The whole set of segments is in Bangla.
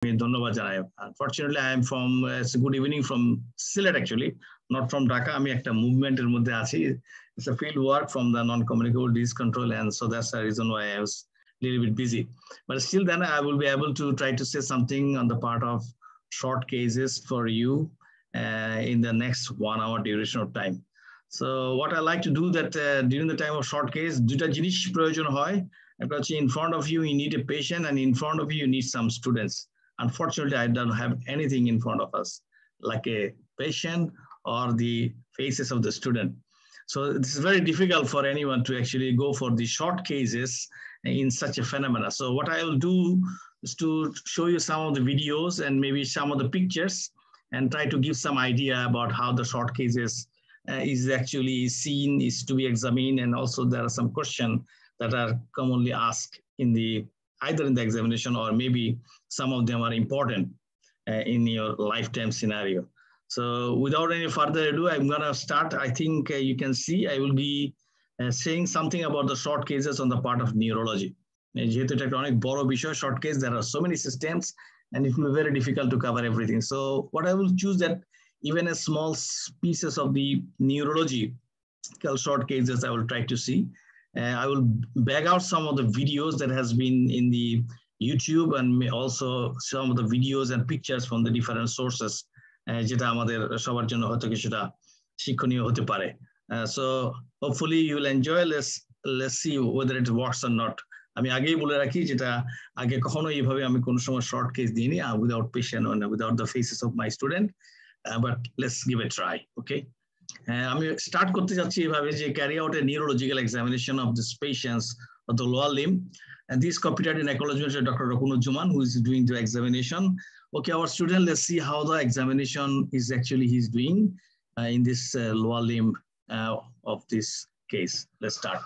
ধন্যবাদ জানাই। Unfortunately, I am from, it's a good evening from Sylhet actually, not from Dhaka. আমি একটা মুভমেন্টের মধ্যে আছি। It's a field work from the non-communicable disease control, and so that's the reason why I was a little bit busy. But still then I will be able to try to say something on the part of short cases for you in the next 1 hour duration of time. So what I like to do that during the time of short case, দুটা জিনিস প্রয়োজন হয়। একটা হচ্ছে in front of you need a patient, and in front of you need some students. Unfortunately, I don't have anything in front of us, like a patient or the faces of the student. So it's very difficult for anyone to actually go for the short cases in such a phenomena. So what I will do is to show you some of the videos and maybe some of the pictures and try to give some idea about how the short cases is actually seen, is to be examined, and also there are some questions that are commonly asked in the either in the examination or maybe some of them are important in your lifetime scenario. So without any further ado, I'm going to start. I think you can see I will be saying something about the short cases on the part of neurology. যেহেতু এটা একটা অনেক বড় বিষয়, short case, there are so many systems and it will be very difficult to cover everything. So what I will choose that even a small pieces of the neurology short cases I will try to see. I will bag out some of the videos that has been in the YouTube and also some of the videos and pictures from the different sources যেটা আমাদের সবার জন্য হয়তো কিছুটা শিক্ষণীয় হতে পারে. So hopefully you will enjoy. Let's see whether it works or not. আমি আগেই বলে রাখি যেটা আগে কখনো এইভাবে আমি কোনো সময় শর্ট কেস দিইনি without patient or without the faces of my student, but let's give it a try. Okay. আমি স্টার্ট করতে যাচ্ছি এভাবে যে carry out a neurological examination of these patients of the lower limb, and this copied in acknowledgement of Dr. Rakunujjuman, who is doing the examination. Okay, our student, let's see how the examination is actually he's doing in this lower limb of this case. Let's start.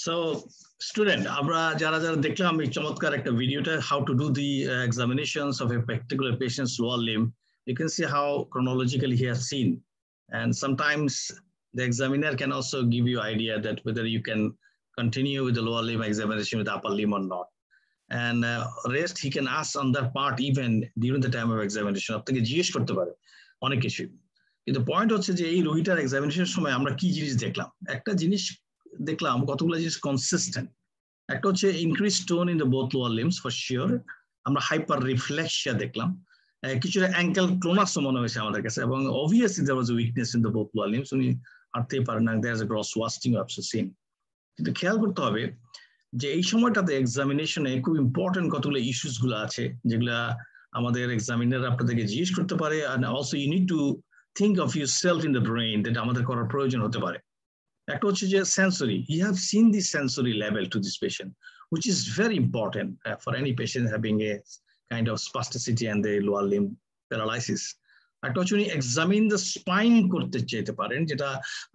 So student, আমরা যারা যারা দেখলাম এই চমৎকার একটা ভিডিওটা, how to do the examinations of a particular patient's lower limb. You can see how chronologically he has seen, and sometimes the examiner can also give you idea that whether you can continue with the lower limb examination with upper limb or not. And rest he can ask on that part even during the time of examination. আপনাকে জিজ্ঞেস করতে পারে অনেক কিছু, কিন্তু পয়েন্ট হচ্ছে যে এই রোগীটার এক্সামিনেশনের সময় আমরা কি জিনিস দেখলাম। একটা জিনিস দেখলাম, কতগুলো জিনিস কনসিস্টেন্ট। একটা হচ্ছে increase tone in the both lower limbs for sure. আমরা হাইপার রিফ্লেক্সিয়া দেখলাম, কিছুটা অ্যাঙ্কেল ক্লোনাসও মনে হয়েছে আমাদের কাছে, এবং obviously there was a weakness in the both lower limbs. উনি হাঁটতেই পারেন না, there is a gross wasting of shin. কিন্তু খেয়াল করতে হবে যে এই সময়টাতে এক্সামিনেশনে খুব ইম্পর্টেন্ট কতগুলো ইস্যুস গুলো আছে যেগুলা আমাদের এক্সামিনার আপনাদেরকে জিজ্ঞেস করতে পারে, and also you need to think of yourself in the brain, that আমাদের করার প্রয়োজন হতে পারে। একটা হচ্ছে যে sensory, you have seen the sensory level to this patient, which is very important for any patient having a kind of spasticity and the lower limb paralysis. একটা হচ্ছে উনি এক্সামিন দ্য স্পাইন করতে চাইতে পারেন, যেটা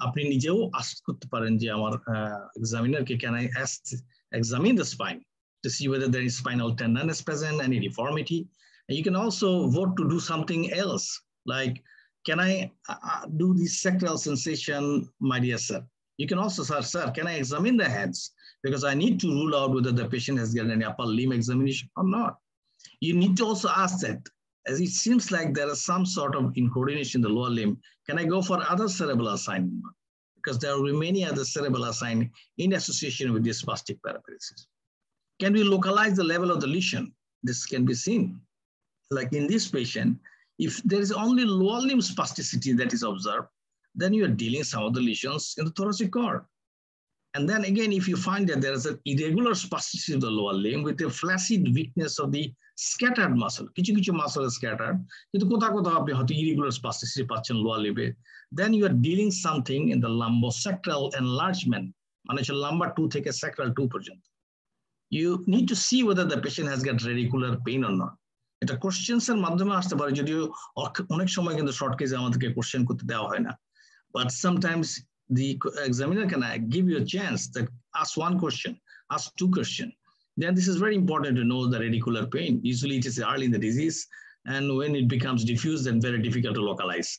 আপনি নিজেও আস্ক করতে পারেন যে আমার এক্সামিনারকে can I examine the spine to see whether there is spinal tenderness present, any deformity. And you can also vote to do something else, like, can I do the sacral sensation, my dear sir? You can also, sir, can I examine the hands? Because I need to rule out whether the patient has gotten an upper limb examination or not. You need to also ask that, as it seems like there is some sort of incoordination in the lower limb, can I go for other cerebral assignment? Because there will be many other cerebral assigned in association with this spastic paraparesis. Can we localize the level of the lesion? This can be seen. Like in this patient, if there is only lower limb spasticity that is observed, then you are dealing some of the lesions in the thoracic cord. And then again, if you find that there is an irregular spasticity of the lower limb with a flaccid weakness of the scattered muscle, কিছু কিছু muscle is scattered, কিন্তু কোথাও কোথাও আপনি হয়তো irregular spasticity পাচ্ছেন lower limb, then you are dealing something in the lumbosacral enlargement, মানে হচ্ছে lumbar 2 থেকে sacral 2 পর্যন্ত. You need to see whether the patient has got radicular pain or not. এটা কোশ্চেন্স এর মাধ্যমে আসতে পারে, যদিও অনেক সময় কিন্তু শর্ট কেসে আমাদেরকে কোশ্চেন করতে দেওয়া হয় না, but sometimes the examiner can give you a chance that ask one question, ask two questions. Then this is very important to know the radicular pain. Usually it is early in the disease, and when it becomes diffuse, then very difficult to localize.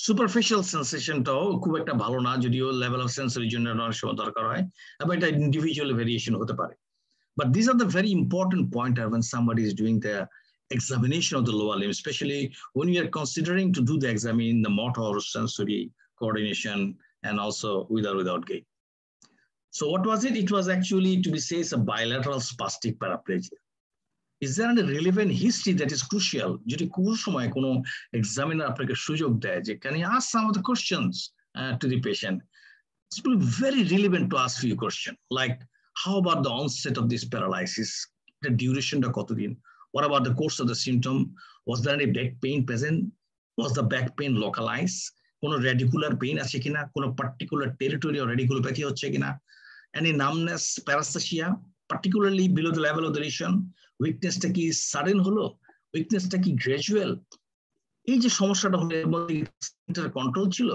Superficial sensation টাও খুব একটা ভালো না, যদিও level of sensory জন্য অনেক সময় দরকার হয়, এবং এটা individual variation হতে পারে. But these are the very important pointers when somebody is doing the examination of the lower limb, especially when you are considering to do the examine the motor sensory coordination and also with or without gait. So what was it? It was actually, to be said, a bilateral spastic paraplegia. Is there any relevant history that is crucial? যদি কোন সময় কোনো examiner আপনাকে সুযোগ দেয় যে can you ask some of the questions to the patient? It will be very relevant to ask few questions, like how about the onset of this paralysis, the duration টা কতদিন? What about the course of the symptom? Was there any back pain present? Was the back pain localized? কোনো radicular pain আছে কিনা? কোনো particular territory or radiculopathy হচ্ছে কিনা? Any numbness, paresthesia, particularly below the level of the lesion? Weakness টা কি sudden হলো? Weakness টা কি gradual? এই যে সমস্যাটা হলো এর মধ্যে কন্ট্রোল ছিল,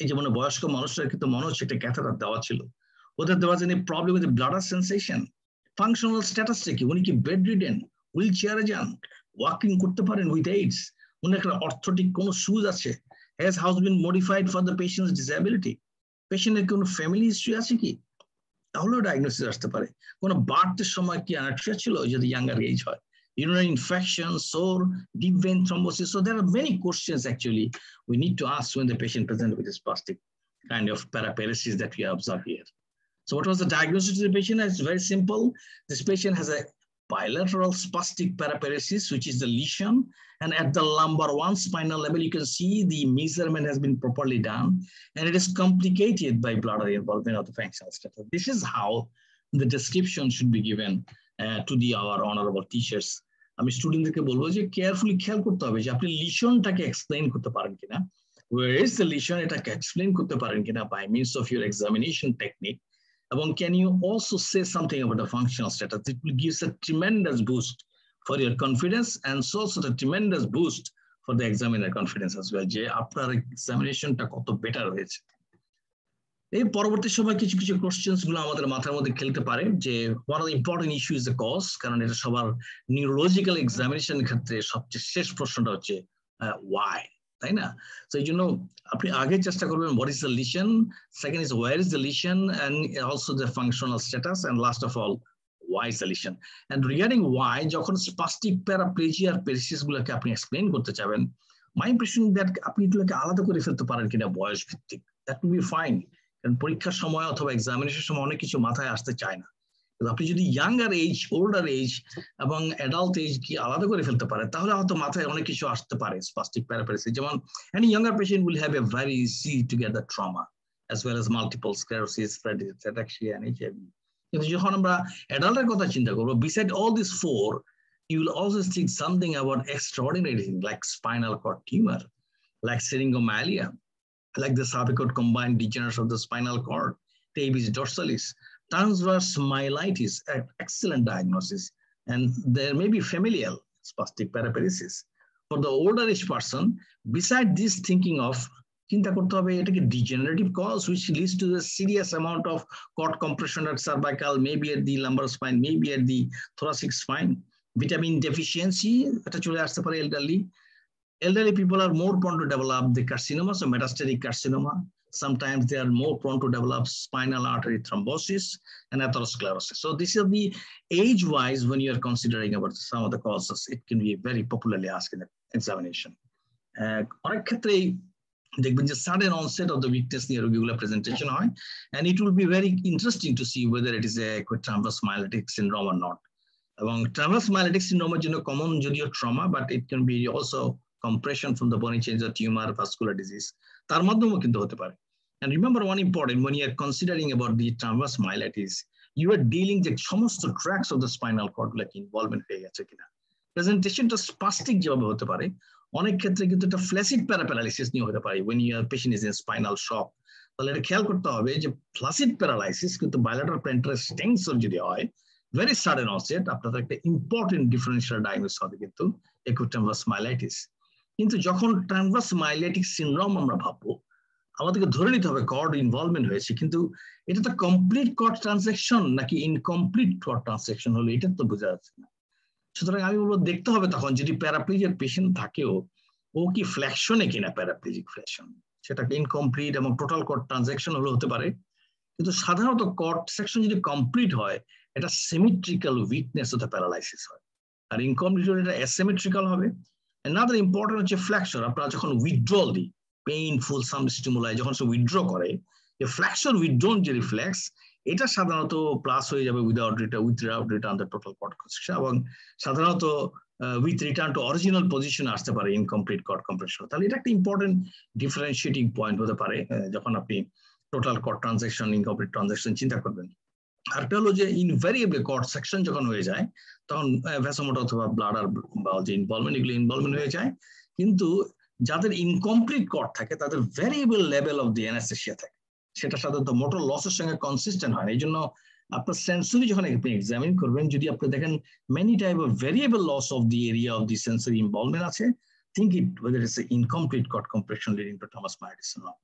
এই যে মানে বয়স্ক মানুষরা কিন্তু মনে হচ্ছে একটা ক্যাথেটার দেওয়া ছিল, whether there was any problem with the bladder sensation, functional status টা কি, উনি কি bedridden, wheelchair যান, ওয়াকিং করতে পারেন উইথ এইডস, উনি একটা অর্থোটিক কোনো শুজ আছে, has house been modified for the patient's disability, পেশেন্টের কোনো ফ্যামিলি হিস্ট্রি আছে কি, তাহলেও ডায়াগনোসিস আসতে পারে। কোনো বার্থের সময় কি অ্যানাক্সিয়া ছিল যদি ইয়াঙ্গার এজ হয়, urinary infection, sore, deep vein thrombosis. So there are many questions actually we need to ask when the patient presents with this spastic kind of paraparesis that we observe here. So what was the diagnosis of the patient? It's very simple. This patient has a bilateral spastic paraparesis, which is the lesion. And at the lumbar 1 spinal level, you can see the measurement has been properly done, and it is complicated by bladder involvement of the functional status. This is how the description should be given to our honorable teachers. আমি স্টুডেন্টদেরকে বলবো যে কেয়ারফুলি খেয়াল করতে হবে যে আপনি লিশনটাকে এক্সপ্লেইন করতে পারেন কিনা, where is the lesion, এটাকে এক্সপ্লেইন করতে পারেন কিনা by means of your examination technique. এবং can you also say something about the functional status? It will give a tremendous boost for your confidence, and also the tremendous boost for the examiner confidence as well, যে আপনার এক্সামিনেশনটা কত বেটার হয়েছে। এই পরবর্তী সময় কিছু কিছু কোশ্চেন্স গুলো আমাদের মাথার মধ্যে খেলতে পারে যে one of the important issue is the cause, কারণ এটা সবার নিউরোলজিক্যাল এক্সামিনেশন ক্ষেত্রে সবচেয়ে শেষ প্রশ্নটা হচ্ছে why, তাই না? তো এই জন্য আপনি আগে চেষ্টা করবেন what is the lesion, second is where is the lesion, and also the functional status, and last of all why is the lesion. And regarding why, যখন spastic paraplegia আর paresis গুলোকে আপনি এক্সপ্লেইন করতে চাবেন, my impression that আপনি এগুলোকে আলাদা করে ফেলতে পারেন কিনা বয়স ভিত্তিক, that will be fine. কারণ পরীক্ষার সময় অথবা এক্সামিনেশন সময় অনেক কিছু মাথায় আসতে চায় না। আপনি যদি ইয়াঙ্গার এজ, ওল্ডার এজ এবং অ্যাডাল্ট এজ কি আলাদা করে ফেলতে পারেন, তাহলে হয়তো মাথায় অনেক কিছু আসতে পারে স্পাস্টিক প্যারাপ্যারেসিস। যেমন any younger patient will have a very easy to get the trauma as well as multiple sclerosis, Friedreich's ataxia and HIV. কিন্তু যখন আমরা অ্যাডাল্টের কথা চিন্তা করবো, beside all these four, you will also think something about extraordinary things like spinal cord tumor, like syringomyelia, like the cervical combined degeneration of the spinal cord, tabes dorsalis, transverse myelitis, excellent diagnosis, and there may be familial spastic paraparesis. For the older age person, beside this thinking of চিন্তা করতে হবে এটাকে degenerative cause which leads to the serious amount of cord compression at cervical, maybe at the lumbar spine, maybe at the thoracic spine. Vitamin deficiency, এটা চলে আসতে পারে elderly. Elderly people are more prone to develop the carcinoma, so metastatic carcinoma. Sometimes they are more prone to develop spinal artery thrombosis and atherosclerosis. So this is the age-wise when you are considering about some of the causes. It can be very popularly asked in the examination. অনেক ক্ষেত্রেই দেখবেন যে sudden onset of the weakness নিয়ে রোগীগুলো presentation হয়, and it will be very interesting to see whether it is a transverse myelitic syndrome or not. এবং transverse myelitic syndrome এর জন্য common যদিও trauma, but it can be also compression from the bony change or tumor, vascular disease, তার মাধ্যমেও কিন্তু হতে পারে। And remember one important, when you are considering about the transverse myelitis, you are dealing with সমস্ত tracts of the spinal cord like involvement হয়ে গেছে কিনা। প্রেজেন্টেশনটা স্পাস্টিক যেভাবে হতে পারে, অনেক ক্ষেত্রে কিন্তু এটা ফ্ল্যাসিড প্যারাপ্যারালাইসিস নিয়ে হতে পারে when your patient is in spinal shock। তাহলে এটা খেয়াল করতে হবে যে ফ্ল্যাসিড প্যারালাইসিস কিন্তু bilateral plantar extensor যদি হয়, very sudden onset, আপনাদের একটা ইম্পর্টেন্ট ডিফারেন্সিয়াল ডায়াগনোসিস হবে কিন্তু acute transverse myelitis। কিন্তু যখন ট্রান্সভার্স মাইলিটিক সিনড্রোম আমরা ভাববো, আমাদেরকে ধরে নিতে হবে কর্ড ইনভলভমেন্ট হয়েছে, কিন্তু এটা তো কমপ্লিট কর্ড ট্রানজেকশন নাকি ইনকমপ্লিট কর্ড ট্রানজেকশন হলো, এটা তো বোঝা যাচ্ছে না। সুতরাং আমি বলবো দেখতে হবে তখন যদি প্যারাপ্লিজিক পেশেন্ট থাকেও ও কি ফ্লেকশনে কিনা, প্যারাপ্লিজিক ফ্লেকশন, সেটাকে ইনকমপ্লিট এবং টোটাল কর্ড ট্রানজেকশন হলে হতে পারে। কিন্তু সাধারণত কর্ড সেকশন যদি কমপ্লিট হয়, এটা সিমেট্রিক্যাল উইকনেস হতে প্যারালাইসিস হয়, আর ইনকমপ্লিট হলে এটা অ্যাসিমেট্রিক্যাল হবে। Another important হচ্ছে ফ্লেকশন। আপনারা যখন উইথড্রল দিই, পেইনফুল সাম স্টিমুলাই যখন সে উইথড্র করে, যে ফ্লেকশন উইথড্রন যে রিফ্লেক্স, এটা সাধারণত প্লাস হয়ে যাবে without return the total cord compression, এবং সাধারণত with return to original position আসতে পারে ইনকমপ্লিট কর্ড কম্প্রেশন। তাহলে এটা একটা ইম্পর্টেন্ট ডিফারেন্সিয়েটিং পয়েন্ট হতে পারে যখন আপনি total cord transection, incomplete transection চিন্তা করবেন। আরেকটা হলো যে ইনভেরিয়েবলি কর্ড সেকশন যখন হয়ে যায়, তখন ভ্যাসোমোটর অথবা ব্লাডার বা যে ইনভলভমেন্ট, এগুলো ইনভলভমেন্ট হয়ে যায়, কিন্তু যাদের ইনকমপ্লিট কর্ড থাকে তাদের variable level of the anaesthesia থাকে, সেটা সাধারণত মোটর লসের সঙ্গে কনসিস্টেন্ট হয়। এই জন্য আপনার সেন্সরি যখন আপনি এক্সামিন করবেন, যদি আপনি দেখেন many type of variable loss of the area of the sensory involvement আছে, think it whether it's an incomplete cord compression leading to Thomas Myers or not.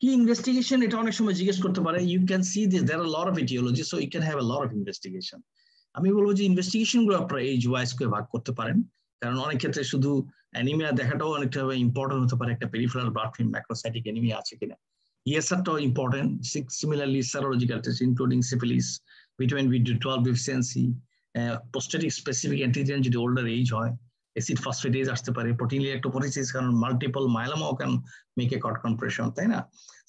কি ইনভেস্টিগেশন, এটা অনেক সময় জিজ্ঞেস করতে পারে। You can see this, there are lot of aetiology, so you can have a lot of investigation. আমি বলবো যে ইনভেস্টিগেশন গুলো আপনারা এজ ওয়াইজ করে ভাগ করতে পারেন, কারণ অনেক ক্ষেত্রে শুধু অ্যানিমিয়া দেখাটাও অনেকটা ইম্পর্টেন্ট হতে পারে, একটা peripheral blood film macrocytic anaemia আছে কিনা। ইএসআরটাও important, similarly serological test including syphilis, vitamin B12 deficiency, prostatic specific antigen যদি ওল্ডার এজ হয়, অ্যাসিড ফসফেটেজ আসতে পারে, প্রোটিন ইলেক্ট্রোপোরেসিস, কারণ মাল্টিপল মাইলোমাও can make a cord compression, তাই না?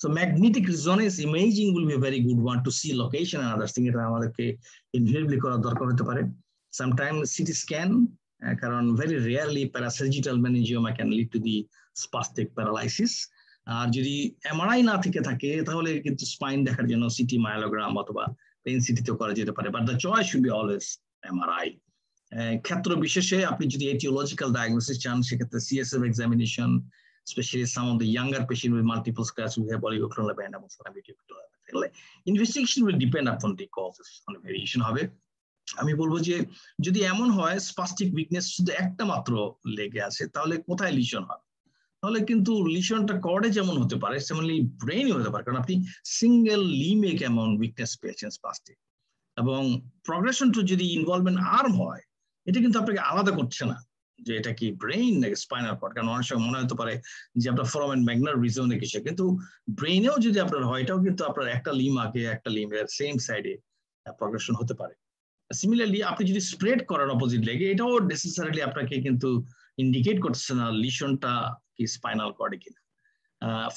So magnetic resonance imaging will be a very good one to see location and other things. এটা আমাদেরকে ইনভেরিয়েবলি করা দরকার হতে পারে। Sometimes CT scan, কারণ very rarely parasagittal meningioma can lead to the spastic paralysis. আর যদি MRI না থেকে থাকে তাহলে কিন্তু স্পাইন দেখার জন্য CT myelogram অথবা পেন সিটিতেও করা যেতে পারে, but the choice should be always MRI. ক্ষেত্র বিশেষে আপনি যদি এটিওলজিক্যাল ডায়াগনোসিস চান, সেক্ষেত্রে CSF examination, especially some of the younger patients with multiple sclerosis who have oligoclonal abandonment or foraminal. Investigation will depend upon the causes, on variation হবে। আমি বলবো যে যদি এমন হয় স্পাস্টিক উইকনেস শুধু একটা মাত্র লেগে আছে, তাহলে কোথায় লিশন হবে? তাহলে কিন্তু লিশনটা কর্ডে যেমন হতে পারে সেমনলি ব্রেইনে হতে পারে, কারণ আপনি সিঙ্গেল লিমে কেমন উইকনেস পেয়েছেন স্পাস্টিক, এবং প্রগ্রেশন টু যদি ইনভলভমেন্ট আর্ম হয়, এটা কিন্তু আপনাকে আলাদা করছে না যে এটা কি ব্রেইন নাকি স্পাইনাল কর্ড, কারণ অনেক সময় মনে হতে পারে যে আপনার ফোরামেন ম্যাগনার রিজনে কিছু, কিন্তু ব্রেইনেও যদি আপনার হয় এটাও কিন্তু আপনার একটা লিম আগে একটা লিমের সেম সাইডে প্রগ্রেশন হতে পারে। সিমিলারলি আপনি যদি স্প্রেড করেন অপোজিট লেগে, এটাও নেসেসারিলি আপনাকে কিন্তু ইন্ডিকেট করছে না লিশনটা কি স্পাইনাল কর্ডে কিনা।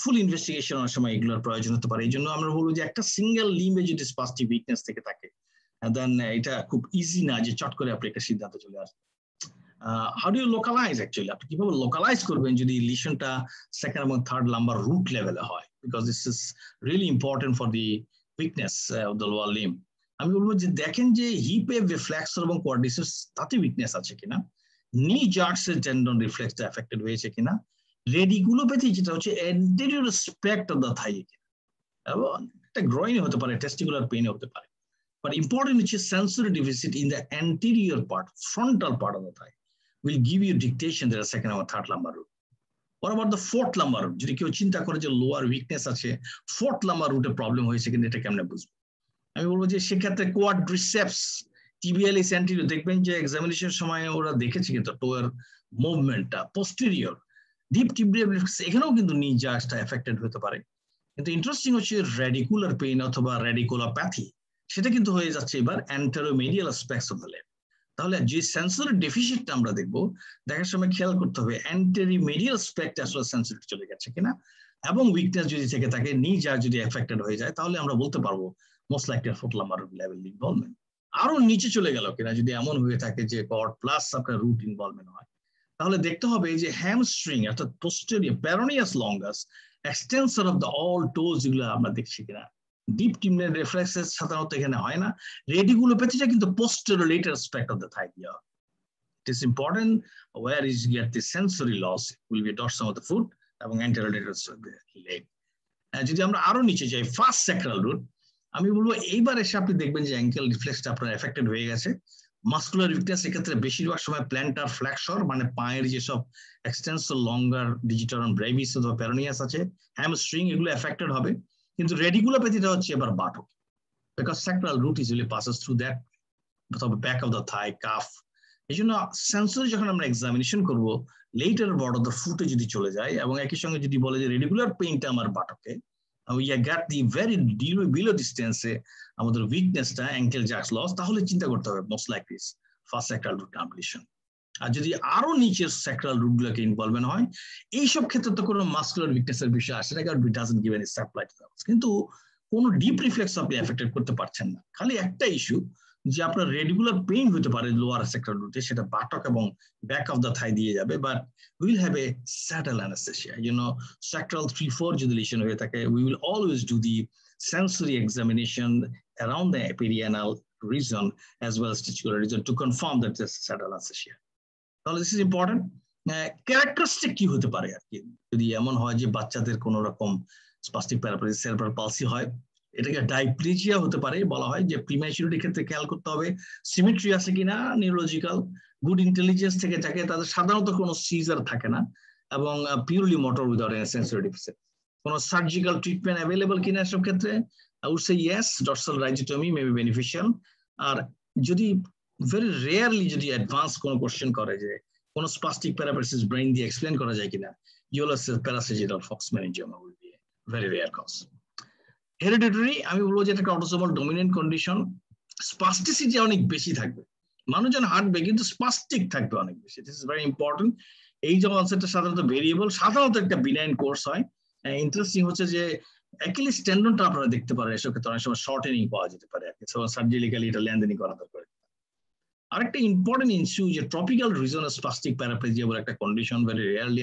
ফুল ইনভেস্টিগেশন অনেক সময় এগুলোর প্রয়োজন হতে পারে। এই জন্য আমরা বলবো যে একটা সিঙ্গেল লিমে যদি স্পাস্টিক উইকনেস থেকে থাকে, দেন এটা খুব ইজি না যে চট করে আপনি একটা সিদ্ধান্ত চলে আসবে। How do you localise, actually আপনি কিভাবে লোকালাইজ করবেন যদি লিশনটা সেকেন্ড এবং থার্ড লাম্বার রুট লেভেলে হয়, because this is really important for the weakness of the lower limb. আমি বলবো যে দেখেন যে হিপে ফ্লেক্সর এবং কোয়াড্রিসেপস তাতে উইকনেস আছে কিনা, নি জার্কসের টেন্ডন রিফ্লেক্সটা এফেক্টেড হয়েছে কিনা, রেডিকুলোপ্যাথি যেটা হচ্ছে অ্যান্টেরিয়র স্পেক্ট অফ দ্য থাই, এবং একটা গ্রোইন হতে পারে, টেস্টিকুলার পেইন হতে পারে, বাট ইম্পর্টেন্ট হচ্ছে sensory deficit in the anterior part, frontal part of the Thai will give you dictation that a second or third lumbar root. What about the fourth lumbar root? যদি কেউ চিন্তা করে যে লোয়ার উইকনেস আছে, ফোর্থ লাম্বার রুটে প্রবলেম হয়েছে কিন্তু এটা কেমনে বুঝবো? আমি বলবো যে সেক্ষেত্রে কোয়াড্রিসেপস, টিবিয়ালিস অ্যান্টেরিয়র, দেখবেন যে এক্সামিনেশন সময় ওরা দেখেছে কিন্তু টোয়ের মুভমেন্টটা পোস্টেরিয়র, ডিপ টিবিয়াল রিফ্লেক্স, এখানেও কিন্তু নি জার্কসটা এফেক্টেড হতে পারে। কিন্তু ইন্টারেস্টিং হচ্ছে রেডিকুলার পেইন অথবা রেডিকুলোপ্যাথি, সেটা কিন্তু হয়ে যাচ্ছে এবার অ্যান্টেরোমেডিয়াল অ্যাসপেক্টস অফ দ্য লেগ। তাহলে যে সেন্সরি ডেফিসিটটা আমরা দেখবো, দেখার সময় খেয়াল করতে হবে অ্যান্টেরিমেডিয়াল স্পেক্ট আসলে সেন্সিটিভ চলে গেছে কিনা, এবং উইকনেস যদি থেকে থাকে, নি জার্ক যদি এফেক্টেড হয়ে যায়, তাহলে আমরা বলতে পারবো most likely fourth lumber level involvement. আরো নিচে চলে গেল কিনা, যদি এমন হয়ে থাকে যে কর্ড প্লাস আপনার রুট ইনভলভমেন্ট হয়, তাহলে দেখতে হবে যে হ্যামস্ট্রিং অর্থাৎ posterior peroneus longus extensor of the all toes, এগুলো আমরা দেখছি কিনা। ডিপ টিমনের রিফ্লেক্সেস সাধারণত এখানে হয় না। রেডিকুলোপ্যাথিটা কিন্তু পোস্টেরিয়র লেটার স্পেক্ট অফ দ্য থাই দিয়া। It is important where is get the sensory loss will be dorsum of the foot এবং anterior lateral of the leg. যদি আমরা আরো নিচে যাই, ফার্স্ট স্যাক্রাল রুট, আমি বলবো এইবার এসে আপনি দেখবেন যে অ্যাঙ্কেল রিফ্লেক্সটা আপনার এফেক্টেড হয়ে গেছে। মাসকুলার উইকনেস এক্ষেত্রে বেশিরভাগ সময় প্ল্যান্টার ফ্ল্যাক্সর, মানে পায়ের যেসব এক্সটেন্সর লঙ্গার ডিজিটারন ব্রেভিস অথবা পেরোনিয়াস আছে, হ্যামস্ট্রিং, এগুলো এফেক্টেড হবে। কিন্তু রেডিকুলোপ্যাথিটা হচ্ছে এবার buttock, because sacral root easily passes through that অথবা back of the thigh, calf. এই জন্য সেন্সরি যখন আমরা এক্সামিনেশন করবো, লেটার বর্ড অফ দ্য ফুটে যদি চলে যায় এবং একই সঙ্গে যদি বলে যে রেডিকুলার পেইনটা আমার বাটকে, we got the very below distance আমাদের উইকনেসটা অ্যাঙ্কেল জার্কস লস, তাহলে চিন্তা করতে হবে most likely first sacral root compression. আর যদি আরো নিচের স্যাক্রাল রুট গুলোকে ইনভলভমেন্ট হয়, এইসব ক্ষেত্রে তো কোনো মাসকুলার উইকনেসের বিষয় আসে না, কারণ it doesn't give any supply to the, কিন্তু কোনো ডিপ রিফ্লেক্স আপনি এফেক্টেড করতে পারছেন না। খালি একটা ইস্যু যে আপনার রেডিকুলার পেইন হতে পারে লোয়ার স্যাক্রাল রুটে, সেটা বাটক এবং ব্যাক অফ দ্য থাই দিয়ে যাবে, but will have a saddle anaesthesia. You know, sacral 3-4 যদি লিশন হয়ে থাকে, we will always do the sensory examination around the perianal region as well as testicular region to confirm that this is saddle anesthesia. তাহলে this is important. ক্যারেক্টারিস্টিক কি হতে পারে আর কি, যদি এমন হয় যে বাচ্চাদের কোন রকম স্পাস্টিক প্যারাপ্লেজিয়া সেরেব্রাল পালসি হয়, এটাকে ডাইপ্লেজিয়া হতে পারে বলা হয়, যে প্রিম্যাচুরিটির ক্ষেত্রে খেয়াল করতে হবে সিমেট্রি আছে কিনা, নিউরোলজিক্যাল গুড ইন্টেলিজেন্স থেকে থাকে, তাদের সাধারণত কোনো সিজার থাকে না, এবং purely motor without any sensory deficit. কোনো সার্জিক্যাল ট্রিটমেন্ট অ্যাভেলেবল কিনা এসব ক্ষেত্রে, I would say yes, dorsal rhizotomy may be beneficial. আর যদি ভেরি রেয়ারলি যদি অ্যাডভান্স কোনো কোশ্চেন করে যে কোনো স্পাস্টিক প্যারাপ্লেজিস ব্রেইন দিয়ে এক্সপ্লেন করা যায় কিনা, ইউলাসের parasagittal falx meningioma will be very rare cause. Hereditary, আমি বলবো যে এটা অটোসোমাল ডমিনেন্ট কন্ডিশন, স্পাস্টিসিটি অনেক বেশি থাকবে, মানুষজন হাঁটবে কিন্তু স্পাস্টিক থাকবে অনেক বেশি। This is very important. এই যে কনসেপ্টটা সাধারণত ভেরিয়েবল, সাধারণত একটা বিনাইন কোর্স হয়। ইন্টারেস্টিং হচ্ছে যে অ্যাকিলিস টেন্ডনটা আপনারা দেখতে পারেন এসব ক্ষেত্রে অনেক সময় শর্টেনিং পাওয়া যেতে পারে, সার্জিক্যালি এটা লেনদেনিং করা দরকার। আরেকটা ইম্পর্টেন্ট ইস্যু যে ট্রপিক্যাল রিজনাল স্পাস্টিক প্যারাপ্লেজিয়া বলে একটা কন্ডিশন ভেরি রেয়ারলি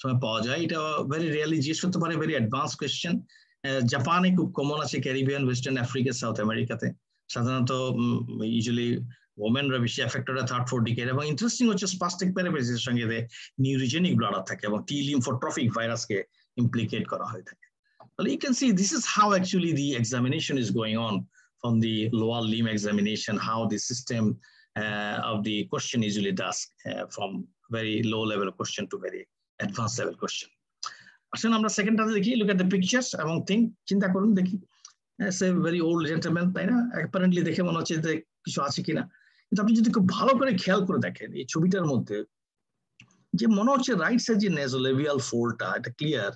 সময় পাওয়া যায়, এটা ভেরি রেয়ারলি জিজ্ঞেস করতে পারে, ভেরি অ্যাডভান্স কোয়েশ্চেন। জাপানে খুব কমন আছে, ক্যারিবিয়ান, ওয়েস্টার্ন আফ্রিকা, সাউথ আমেরিকাতে সাধারণত ইউজুয়ালি ওমেনরা বেশি এফেক্টেড হয় থার্ড ফোর্থ ডিকেড। এবং ইন্টারেস্টিং হচ্ছে স্পাস্টিক প্যারাপ্লেজিয়ার সঙ্গে নিউরোজেনিক ব্লাডার থাকে এবং টি লিম্ফোট্রফিক ভাইরাসকে ইমপ্লিকেট করা হয়ে থাকে। তাহলে you can see this is how actually the examination is going on from the lower limb examination, how the system of the question usually does from very low level question to very advance level question. আসেন আমরা সেকেন্ডটাতে দেখি, লুক এট দ্য পিকচার্স এবং থিঙ্ক, চিন্তা করুন দেখি। সে ভেরি ওল্ড জেন্টলম্যান, তাই না? অ্যাপারেন্টলি দেখে মনে হচ্ছে যে কিছু আছে কিনা, কিন্তু আপনি যদি খুব ভালো করে খেয়াল করে দেখেন এই ছবিটার মধ্যে, যে মনে হচ্ছে রাইট সাইড যে নেজোলেভিয়াল ফোল্ডটা এটা ক্লিয়ার,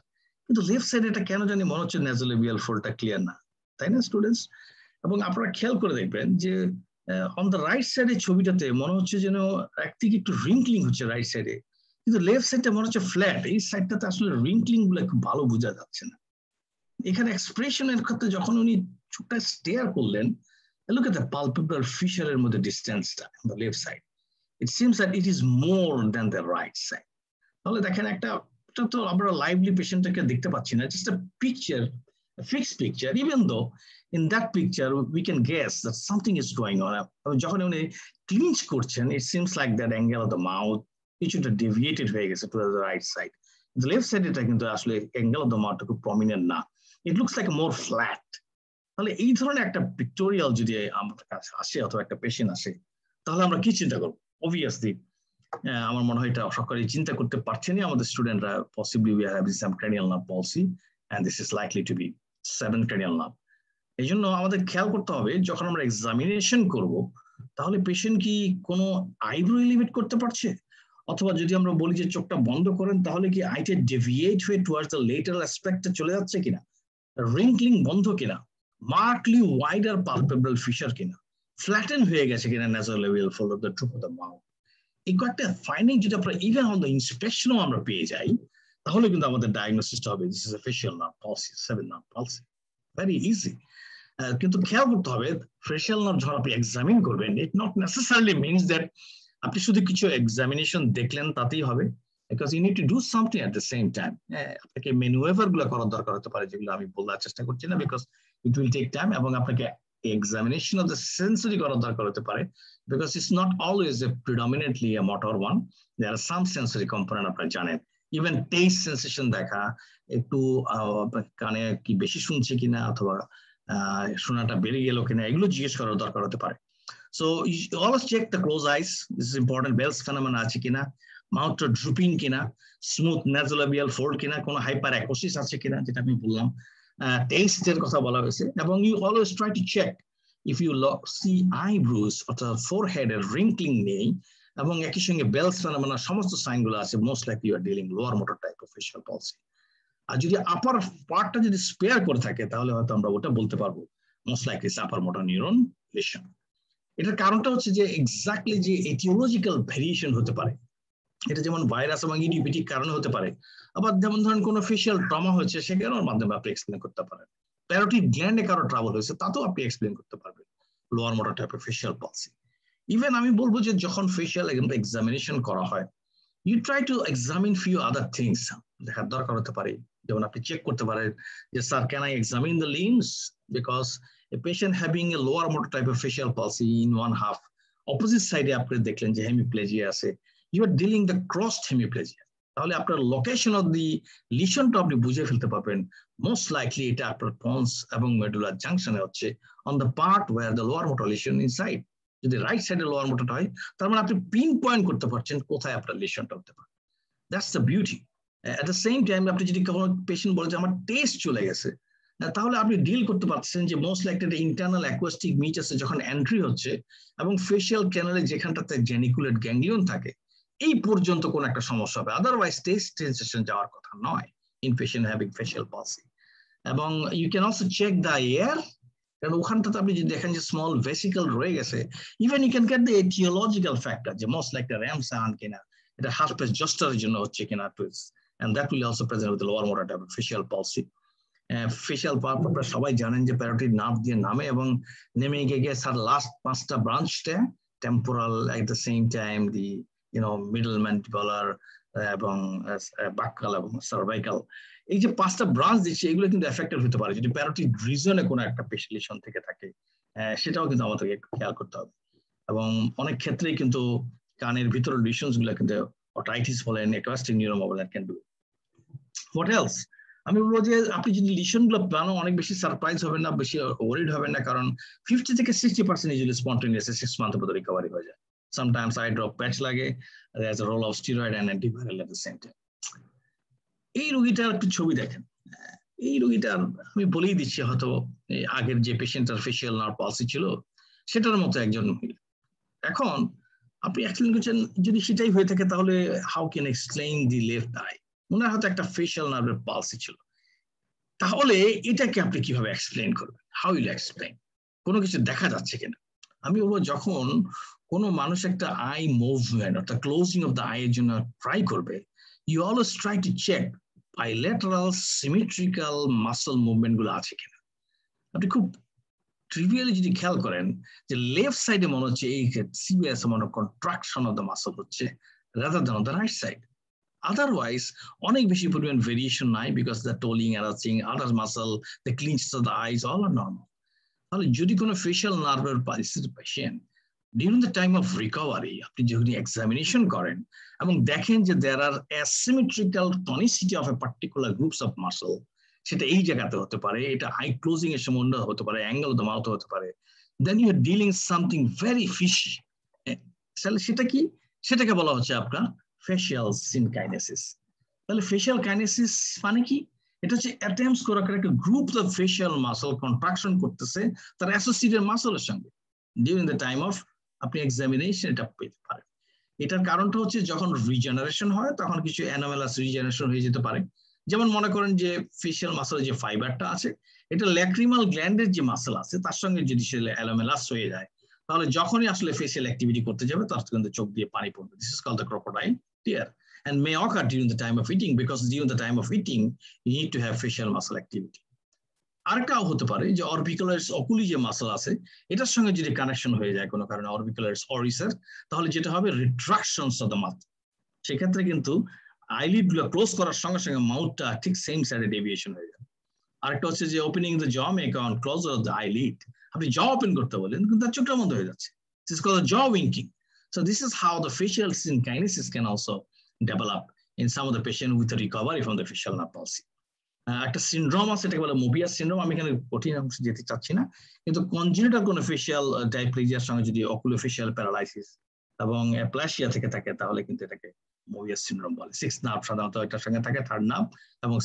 কিন্তু লেফট সাইড এটা কেন জানি মনে হচ্ছে নেজোলেভিয়াল ফোল্ডটা ক্লিয়ার না, তাই না স্টুডেন্টস? এবং আপনারা খেয়াল করে দেখবেন যে অন দ্য রাইট সাইডের ছবিটাতে মনে হচ্ছে যেন একদিকে একটু রিঙ্কলিং হচ্ছে রাইট সাইডে, কিন্তু লেফট সাইডটা মনে হচ্ছে ফ্ল্যাট। এই সাইডটাতে আসলে রিঙ্কলিং গুলো খুব ভালো বোঝা যাচ্ছে না। এখানে এক্সপ্রেশনের ক্ষেত্রে যখন উনি চোখটা স্টেয়ার করলেন, look at the palpebral fissure এর মধ্যে ডিস্টেন্সটা on the left side. It seems that it is more than the right side. তাহলে দেখেন একটা তো আমরা লাইভলি পেশেন্টটাকে দেখতে পাচ্ছি না, just a picture, a fixed picture, even though in that picture we can guess that something is going on. যখন উনি ক্লিঞ্চ করছেন, it seems like that angle of the mouth কিছুটা deviated হয়ে গেছে to the right side. The left side এটা কিন্তু আসলে angle of the mouth খুব prominent না, it looks like more flat. তাহলে এই ধরনের একটা পিক্টোরিয়াল যদি আমাদের কাছে আসে অথবা একটা পেশেন্ট আসে, তাহলে আমরা কি চিন্তা করবো? অবভিয়াসলি আমার মনে হয় এটা সকলেই চিন্তা করতে পারছেনই আমাদের স্টুডেন্টরা, possibly we are having some cranial nerve palsy and this is likely to be 7 cranial nerve. এই জন্য আমাদের খেয়াল করতে হবে যখন আমরা এক্সামিনেশন করব, তাহলে পেশেন্ট কি কোনো আইব্রো এলিভেট করতে পারছে, অথবা যদি আমরা বলি যে চোখটা বন্ধ করেন, তাহলে কি আইটা ডেভিয়েট হয়ে টুয়ার্ডস দ্য লেটারাল অ্যাসপেক্টে চলে যাচ্ছে কিনা, রিঙ্কলিং বন্ধ কিনা, markedly wider palpebral fissure কিনা, flatten হয়ে গেছে কিনা nasolabial fold of the tip of the mouth। এই কয়েকটা ফাইন্ডিং যদি আমরা ইভেন অন দ্য ইন্সপেকশনও আমরা পেয়ে যাই, তাহলে কিন্তু আমাদের ডায়াগনোসিসটা হবে this is a facial nerve পলসি, 7 nerve পলসি, very easy. কিন্তু খেয়াল করতে হবে ফেশিয়াল নার্ভ যখন আপনি এক্সামিন করবেন, it not necessarily means that আপনি শুধু কিছু এক্সামিনেশন দেখলেন তাতেই হবে, because you need to do something at the same time. আপনাকে ম্যানুভার গুলো করার দরকার হতে পারে, যেগুলো আমি বলার চেষ্টা করছি না, because it will take time, এবং আপনাকে examination of the sensory করার দরকার হতে পারে, because it's not always a predominantly a motor one. There are some sensory component আপনারা জানেন, even taste sensation দেখা, একটু কানে কি বেশি শুনছে কিনা অথবা শোনাটা বেড়ে গেল কিনা, এগুলো জিজ্ঞেস করার দরকার হতে পারে। So you always check the closed eyes, this is important, Bell's phenomena আছে কিনা, মাউথটা ড্রুপিং কিনা, স্মুথ নাজোলাবিয়াল ফোল্ড কিনা, কোনো হাইপার অ্যাকোসিস আছে কিনা, যেটা আমি বললাম, টেস্টের কথা বলা হয়েছে। এবং you always try to check if you see eyebrows অর্থাৎ ফোরহেডের রিঙ্কলিং নেই এবং একই সঙ্গে বেলস ফেনোমেনা সমস্ত সাইনগুলো আছে, most likely you are dealing lower motor type of facial palsy. আর যদি আপার পার্টটা যদি স্পেয়ার করে থাকে, তাহলে হয়তো আমরা ওটা বলতে পারবো মোস্ট লাইকলি আপার মোটর নিউরন লিশন। এটার কারণটা হচ্ছে যে এক্স্যাক্টলি যে এটিওলজিক্যাল ভেরিয়েশন হতে পারে, এটা যেমন ভাইরাস এবং ইডিওপ্যাথিক কারণে হতে পারে, আবার যেমন ধরেন কোনো ফেশিয়াল ট্রমা হয়েছে সেটার মাধ্যমে আপনি এক্সপ্লেন করতে পারেন, প্যারোটিড গ্ল্যান্ডে কারো ট্রাবল হয়েছে তাতেও আপনি এক্সপ্লেন করতে পারবেন লোয়ার মোটর টাইপের ফেশিয়াল পলসি। ইভেন আমি বলবো যে যখন ফেশিয়াল এক্সামিনেশন করা হয়, you try to examine few other things, দেখার দরকার হতে পারে, যেমন আপনি চেক করতে পারেন যে sir can I examine the limbs, because a patient having a lower motor টাইপের facial palsy in one half, opposite সাইডে আপনি দেখলেন যে হেমিপ্লেজিয়া আছে, you are dealing the crossed hemiplegia, তাহলে আপনার লোকেশন অফ দি লিশনটা আপনি বুঝে ফেলতে পারবেন, মোস্ট লাইকলি এটা আপনার পন্স এবং মেডুলার জাংশনে হচ্ছে on the part where the lower motor lesion inside. যদি রাইট সাইডে লোয়ার মোটরটা হয়, তার মানে আপনি পিন পয়েন্ট করতে পারছেন কোথায় আপনার লিশনটা হতে পারে। That's the beauty. At the same time আপনি যদি কোনো পেশেন্ট বলে যে আমার টেস্ট চলে গেছে, তাহলে আপনি ডিল করতে পারছেন যে মোস্ট লাইকলি একটা ইন্টারনাল অ্যাকোয়াস্টিক মিচ আছে যখন এন্ট্রি হচ্ছে, এবং ফেশিয়াল ক্যানালে যেখানটাতে জেনিকুলেট গ্যাংলিয়ন থাকে এই পর্যন্ত কোন একটা সমস্যা হবে, আদারওয়াইজ টেস্ট সেন্সেশন যাওয়ার কথা নয় in patient having facial palsy. এবং you can also check the ear, কারণ ওখানটাতে আপনি যদি দেখেন যে স্মল ভেসিকল রয়ে গেছে, even you can get the aetiological factor যে মোস্ট লাইকলি র্যামসান কিনা, এটা হার্পেস জস্টারের জন্য হচ্ছে কিনা, and that will also present with the lower motor type of facial palsy. Facial pulp আপনারা সবাই জানেন যে প্যারোটিড নার্ভ দিয়ে নামে এবং নেমে গিয়ে স্যার লাস্ট 5টা ব্রাঞ্চটা temporal, at the same time the middle mandibular এবং বাক্কাল এবং সার্ভাইকাল, এই যে 5টা ব্রাঞ্চ দিচ্ছে এগুলো কিন্তু এফেক্টেড হতে পারে যদি প্যারোটিড রিজনে কোনো একটা পেশিলেশন থেকে থাকে, সেটাও কিন্তু আমাদেরকে খেয়াল করতে হবে। এবং অনেক ক্ষেত্রেই কিন্তু কানের ভিতরের লিশনস গুলো কিন্তু অটাইটিস বলেন, অ্যাকোয়াস্টিক নিউরোমা বলেন ক্যান ডু। What else? আমি বলবো যে আপনি যদি লিশন গুলো প্ল্যানো অনেক বেশি সারপ্রাইজ হবেন না, বেশি ওয়ারিড হবেন না, কারণ 50 থেকে 60% ইউজুয়ালি স্পন্টেনিয়াস 6 মান্থের মধ্যে রিকভারি হয়ে যায়। Sometimes eye drop patch লাগে, there's a role of steroid and antiviral at the same time. এই রোগীটার একটু ছবি দেখেন, এই রোগীটার আমি বলেই দিচ্ছি হয়তো আগের যে পেশেন্টার ফেসিয়াল নার্ভ পালসি ছিল সেটার মতো একজন। এখন আপনি এক্সপ্লেন করছেন যদি সেটাই হয়ে থাকে তাহলে how can explain the left eye, ওনার হয়তো একটা ফেসিয়াল নার্ভের পালসি ছিল, তাহলে এটাকে আপনি কিভাবে এক্সপ্লেইন করবেন, হাউ উইল এক্সপ্লেইন, কোনো কিছু দেখা যাচ্ছে কিনা। আমি বলবো যখন কোনো মানুষ একটা আই মুভমেন্ট অর্থাৎ ক্লোজিং অফ দ্য আই এর জন্য ট্রাই করবে, you always try to check bilateral symmetrical muscle movement গুলো আছে কিনা। আপনি খুব ট্রিভিয়ালি যদি খেয়াল করেন যে লেফট সাইডে মনে হচ্ছে এই সিবিএস মনে কন্ট্রাকশন অফ দ্য মাসল হচ্ছে rather than on the right side. Otherwise অনেক বেশি পরিমাণ ভেরিয়েশন নাই, because the tolling arching other muscle the clench of the eyes all are normal. তাহলে যদি কোনো ফেশিয়াল নার্ভের পালসির patient during the time of recovery আপনি যদি এক্সামিনেশন করেন এবং দেখেন যে there are asymmetrical tonicity of a particular groups of muscle, সেটা এই জায়গাতে হতে পারে, এটা আই ক্লোজিং এর সম্বন্ধে হতে পারে, অ্যাঙ্গেল অফ দ্য মাউথ হতে পারে, then you are dealing something very fishy. তাহলে সেটা কি, সেটাকে বলা হচ্ছে আপনার ফেশিয়াল সিনকাইনেসিস। তাহলে ফেশিয়াল কাইনেসিস মানে কি, এটা হচ্ছে অ্যাটেম্পটস করা একটা group of facial muscle contraction করতেছে তার অ্যাসোসিয়েটেড মাসলের সঙ্গে ডিউরিং দ্য টাইম অফ আপনি এক্সামিনেশন এটা পেতে পারেন। এটার কারণটা হচ্ছে যখন রিজেনারেশন হয় তখন কিছু অ্যানোমালাস রিজেনারেশন হয়ে যেতে পারে। যেমন মনে করেন যে ফেশিয়াল মাসলের যে ফাইবারটা আছে এটা ল্যাক্রিমাল গ্ল্যান্ডের যে মাসল আছে তার সঙ্গে যদি সে অ্যানোমালাস হয়ে যায় তাহলে যখনই আসলে ফেশিয়াল অ্যাক্টিভিটি করতে যাবে তার কিন্তু চোখ দিয়ে পানি পড়বে। This is called the crocodile tear and may occur during the time of eating, because during the time of eating you need to have facial muscle activity. আরেকটাও হতে পারে যে অরবিকুলারিস অকুলি যে মাসল আছে এটার সঙ্গে যদি কানেকশন হয়ে যায় কোনো কারণে অরবিকুলারিস অরিসের, তাহলে যেটা হবে রিট্রাকশনস অফ দ্য মাউথ, সেক্ষেত্রে কিন্তু আইলিড গুলো ক্লোজ করার সঙ্গে সঙ্গে মাউথটা ঠিক সেম সাইডে ডেভিয়েশন হয়ে যাবে। আরেকটা হচ্ছে যে opening the jaw make on closure of the eyelid, আপনি জ ওপেন করতে বলেন কিন্তু তার চোখটা বন্ধ হয়ে যাচ্ছে, দিস ইজ কল্ড জ উইঙ্কিং। So this is how the facial synkinesis can also develop in some of the patient with a recovery from the facial nerve palsy. একটা সিনড্রোম আছে এটাকে বলে মোবিয়াস সিনড্রোম, আমি এখানে কঠিন অংশে যেতে চাচ্ছি না, কিন্তু কনজেনিটাল কোনো ফেশিয়াল ডাইপ্লেজিয়ার সঙ্গে যদি অকুলোফেশিয়াল প্যারালাইসিস এবং অ্যাপ্লাসিয়া থেকে থাকে তাহলে কিন্তু এটাকে মোবিয়াস সিনড্রোম বলে। সিক্স নার্ভ সাধারণত এটার সঙ্গে থাকে, থার্ড নার্ভ এবং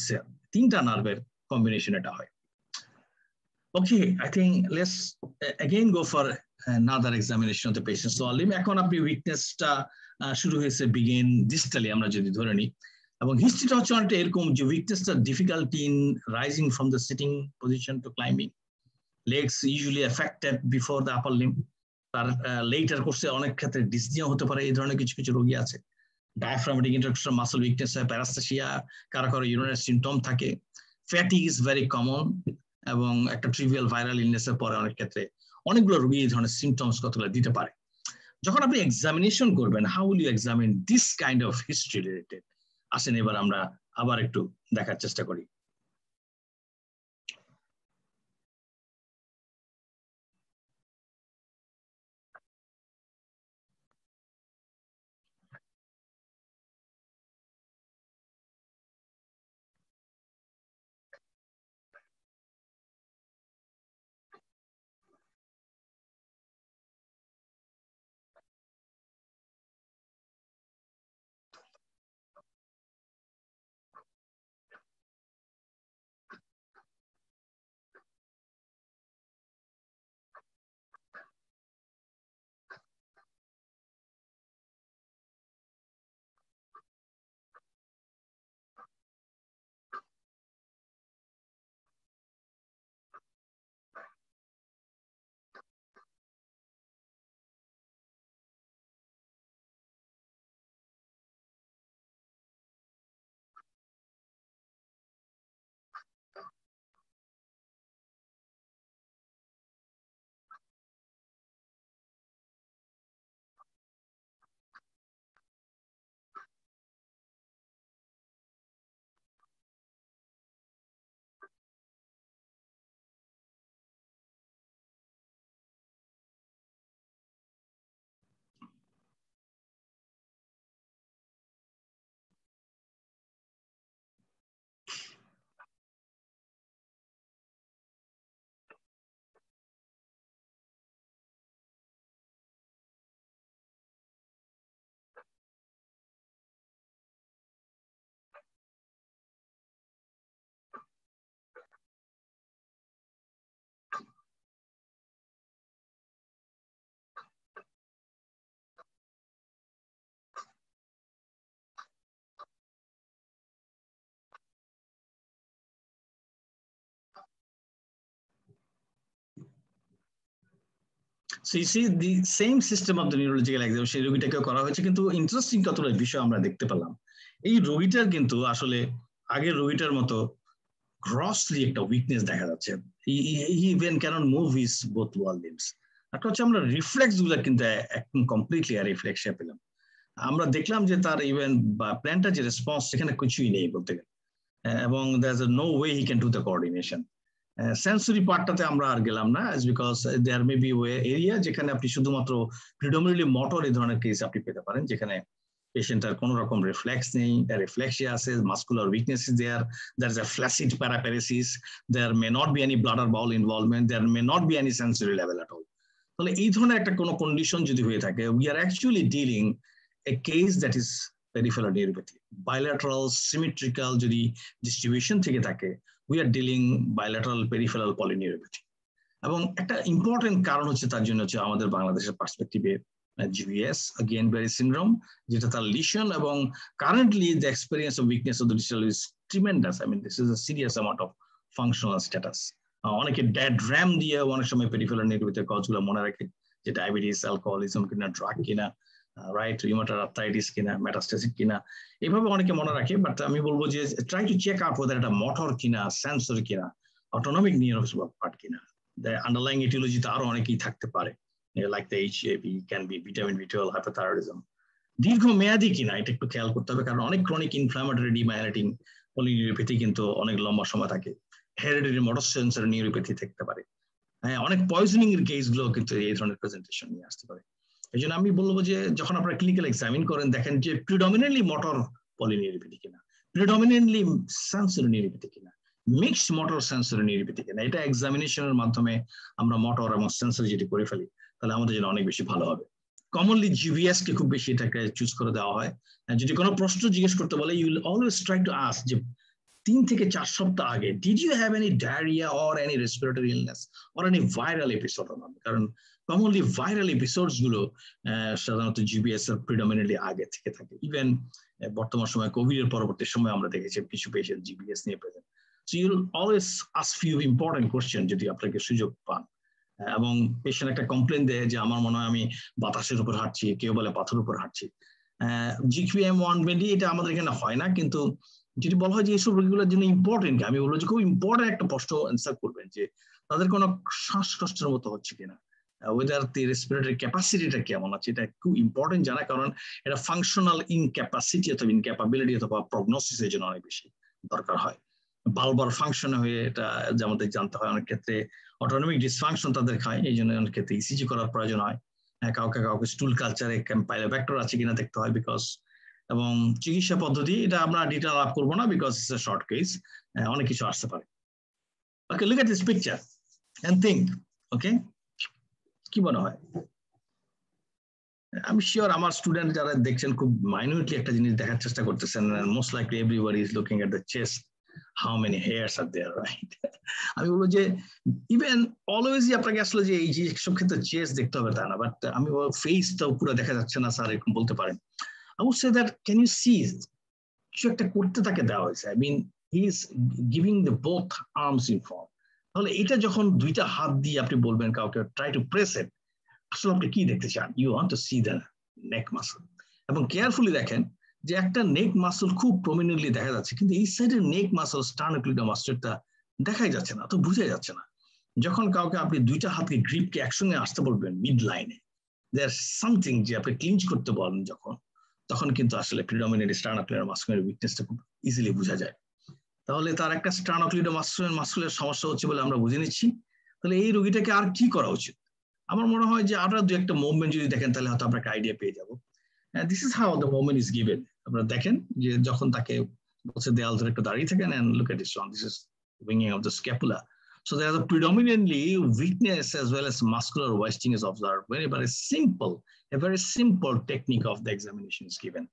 তিনটা নার্ভের কম্বিনেশন এটা হয়। Okay, I think let's again go for another examination of the patient. So এখন আপনি উইকনেসটা শুরু হয়েছে বিগিন ডিস্টালি আমরা যদি ধরে নিই, এবং হিস্ট্রিটা হচ্ছে অনেকটা এরকম যে উইকনেসটা difficulty in rising from the sitting position to climbing, legs usually affected before the upper limb, তার লেটার কোর্সে অনেক ক্ষেত্রে ডিসনিয়া হতে পারে, এই ধরনের কিছু কিছু রোগী আছে। ডায়াফ্রামেটিক ইন্টারকোস্টাল মাসল উইকনেস হয়, প্যারাস্থেসিয়া, কারো কারো ইউরিনারি সিমটম থাকে, ফ্যাটিক ইজ ভেরি কমন, এবং একটা ট্রিভিয়াল ভাইরাল ইলনেসের পরে অনেক ক্ষেত্রে অনেকগুলো রোগী এই ধরনের সিমটমস কতগুলো দিতে পারে। যখন আপনি এক্সামিনেশন করবেন how will you examine this kind of history related, আসেন এবার আমরা আবার একটু দেখার চেষ্টা করি। So you see the same system of the neurological exam সেই রোগীটাকে করা হয়েছে, কিন্তু ইন্টারেস্টিং কতগুলো বিষয় আমরা দেখতে পেলাম। এই রোগীটার কিন্তু আসলে আগের রোগীটার মতো গ্রসলি একটা উইকনেস দেখা যাচ্ছে। He even cannot move his both lower limbs. একটা হচ্ছে আমরা রিফ্লেক্স গুলো কিন্তু একদম কমপ্লিটলি আর রিফ্লেক্সে পেলাম। আমরা দেখলাম যে তার ইভেন প্ল্যান্টার যে রেসপন্স সেখানে কিছুই নেই বলতে গেলে, এবং there's no way he can do the coordination. Sensory পার্টটাতে আমরা আর গেলাম না, because there may be area যেখানে আপনি শুধুমাত্র প্রিডমিনেটলি মোটর এই ধরনের কেস আপনি পেতে পারেন, যেখানে পেশেন্টের কোনো রকম রিফ্লেক্স নেই, রিফ্লেক্সিয়া আছে, muscular weakness is there is a flaccid paraparesis, there may not be any blood or bowel involvement, there may not be any sensory level at all. তাহলে এই ধরনের একটা কোনো কন্ডিশন যদি হয়ে থাকে, we are actually dealing a case that is peripheral neuropathy. Bilateral symmetrical যদি distribution থেকে থাকে, we are dealing bilateral peripheral polyneuropathy. এবং একটা ইম্পর্টেন্ট কারণ হচ্ছে তার জন্য হচ্ছে আমাদের বাংলাদেশের পার্সপেক্টিভে GBS, Guillain-Barré syndrome, যেটা তার লিশন, এবং currently the experience of weakness of the distal is tremendous. I mean, this is a serious amount of functional status. অনেকে ড্যাড র্যাম দিয়ে অনেক সময় পেরিফেরাল নিউরোপ্যাথির কজগুলো মনে রাখে, যে ডায়াবেটিস, অ্যালকোহলিজম কিনা, ড্রাগ কিনা, রাইট, রিউমাটয়েড আর্থ্রাইটিস কিনা, মেটাস্টেসিস কিনা, এইভাবে অনেকে মনে রাখে। বাট আমি বলবো যে try to check out whether এটা মোটর কিনা, সেন্সরি কিনা, অটোনমিক নিউরোস পার্ট কিনা। আন্ডারলাইং এটিওলজিতে আরো অনেকেই থাকতে পারে, like the HAV, can be vitamin B12, hypothyroidism. দীর্ঘমেয়াদী কিনা এটা একটু খেয়াল করতে হবে, কারণ অনেক ক্রনিক ইনফ্লামেটরি ডিমাইলেটিং পলিনিউরোপ্যাথি কিন্তু অনেক লম্বা সময় থাকে। হেরিডিটারি মোটর সেন্সরি নিউরোপ্যাথি থাকতে পারে। হ্যাঁ, অনেক পয়জনিং এর কেস গুলো কিন্তু এই ধরনের প্রেজেন্টেশন নিয়ে আসতে পারে। এই জন্য আমি বলবো যে যখন আপনারা ক্লিনিক্যাল এক্সামিন করেন, দেখেন যে প্রিডমিনেন্টলি মোটর পলিনিউরোপ্যাথি কিনা, প্রিডমিনেন্টলি সেন্সরি নিউরোপ্যাথি কিনা, মিক্সড মোটর সেন্সরি নিউরোপ্যাথি কিনা। এটা এক্সামিনেশনের মাধ্যমে আমরা মোটর এবং সেন্সরি যদি করে ফেলি, তাহলে আমাদের জন্য অনেক বেশি ভালো হবে। কমনলি GBS কে খুব বেশি এটাকে চুজ করে দেওয়া হয়। যদি কোনো প্রশ্ন জিজ্ঞেস করতে বলে, you will always try to ask যে 3 থেকে 4 সপ্তাহ আগে did you have any diarrhoea or any respiratory illness or any viral episode? কারণ কমনলি ভাইরাল এপিসোডস গুলো সাধারণত GBS এর প্রিডমিনেন্টলি আগে থেকে থাকে। ইভেন বর্তমান সময় কোভিড এর পরবর্তী সময় আমরা দেখেছি কিছু পেশেন্ট GBS নিয়ে present. So you will always ask few important question যদি আপনাকে সুযোগ পান। এবং পেশেন্ট একটা কমপ্লেন দেয় যে আমার মনে হয় আমি বাতাসের উপর হাঁটছি, কেউ বলে পাথরের উপর হাঁটছি। GQM120 এটা আমাদের এখানে হয় না, কিন্তু যদি বলা হয় যে এইসব রোগীগুলোর জন্য ইম্পর্টেন্ট, আমি বলবো যে খুব ইম্পর্টেন্ট একটা প্রশ্ন অ্যান্সার করবেন যে তাদের কোনো শ্বাসকষ্টের মতো হচ্ছে কিনা, ওয়েদার দি রেসপিরেটরি ক্যাপাসিটিটা কেমন আছে, এটা খুব ইম্পর্টেন্ট জানা, কারণ এটা ফাংশনাল ইনক্যাপাসিটি অথবা ইনক্যাপাবিলিটি অথবা প্রগনোসিসের জন্য অনেক বেশি দরকার হয়। বালবার ফাংশন হয়ে এটা আমাদের জানতে হয়। অনেক ক্ষেত্রে অটোনমিক ডিসফাংশন তাদের খায়, এই জন্য অনেক ক্ষেত্রে ECG করার প্রয়োজন হয়। কাউকে স্টুল কালচারে ক্যাম্পাইলোব্যাক্টর আছে কিনা দেখতে হয়, বিকজ এবং চিকিৎসা পদ্ধতি এটা আমরা ডিটেইল আলাপ করবো না, because it's a short case, অনেক কিছু আসতে পারে। Okay, look at this picture and think, okay, কি মনে হয়? আমি শিওর আমার স্টুডেন্ট যারা দেখছেন খুব মাইনিউটলি একটা জিনিস দেখার চেষ্টা করতেছেন, most likely everybody is looking at the chest, how many hairs are there, right? আমি বলবো যে ইভেন অলওয়েজই আপনাকে আসলে যে এই যে সব ক্ষেত্রে চেস্ট দেখতে হবে তা না, বাট আমি ফেসটাও পুরো দেখা যাচ্ছে না স্যার এরকম বলতে পারেন। I would say that, can you see কিছু একটা করতে তাকে দেওয়া হয়েছে। I mean, he is giving the both arms in front. তাহলে এটা যখন দুইটা হাত দিয়ে আপনি বলবেন কাউকে try to press it, আসলে আপনি কি দেখতে চান? You want to see the neck muscle. এবং কেয়ারফুলি দেখেন যে একটা নেক মাসল খুব প্রমিনেন্টলি দেখা যাচ্ছে, কিন্তু এই সাইডের নেক মাসল স্টার্নোক্লিডাম মাসলটা দেখাই যাচ্ছে না, তো বোঝাই যাচ্ছে না। যখন কাউকে আপনি দুইটা হাতকে গ্রিপকে একসঙ্গে আসতে বলবেন মিড লাইনে, দেয়ার সামথিং যে আপনি ক্লিঞ্চ করতে বলেন যখন, তখন কিন্তু আসলে প্রিডমিনেন্ট স্টার্নোক্লিডাম মাসকুলার উইকনেসটা খুব ইজিলি বোঝা যায়। তাহলে তার একটা স্টার্নোক্লিডাম মাসকুলার সমস্যা হচ্ছে বলে আমরা বুঝে নিচ্ছি। তাহলে এই রোগীটাকে আর কি করা উচিত? আমার মনে হয় যে আরো দু একটা মুভমেন্ট যদি দেখেন তাহলে হয়তো আমরা একটা আইডিয়া পেয়ে যাবো। This is how the movement is given. আপনারা দেখেন যে যখন তাকে বলছে দেয়াল ধরে একটু দাঁড়িয়ে থাকেন, and look at this one, this is winging of the scapula. So there is a predominantly weakness as well as muscular wasting is observed. A very simple technique of the examination is given.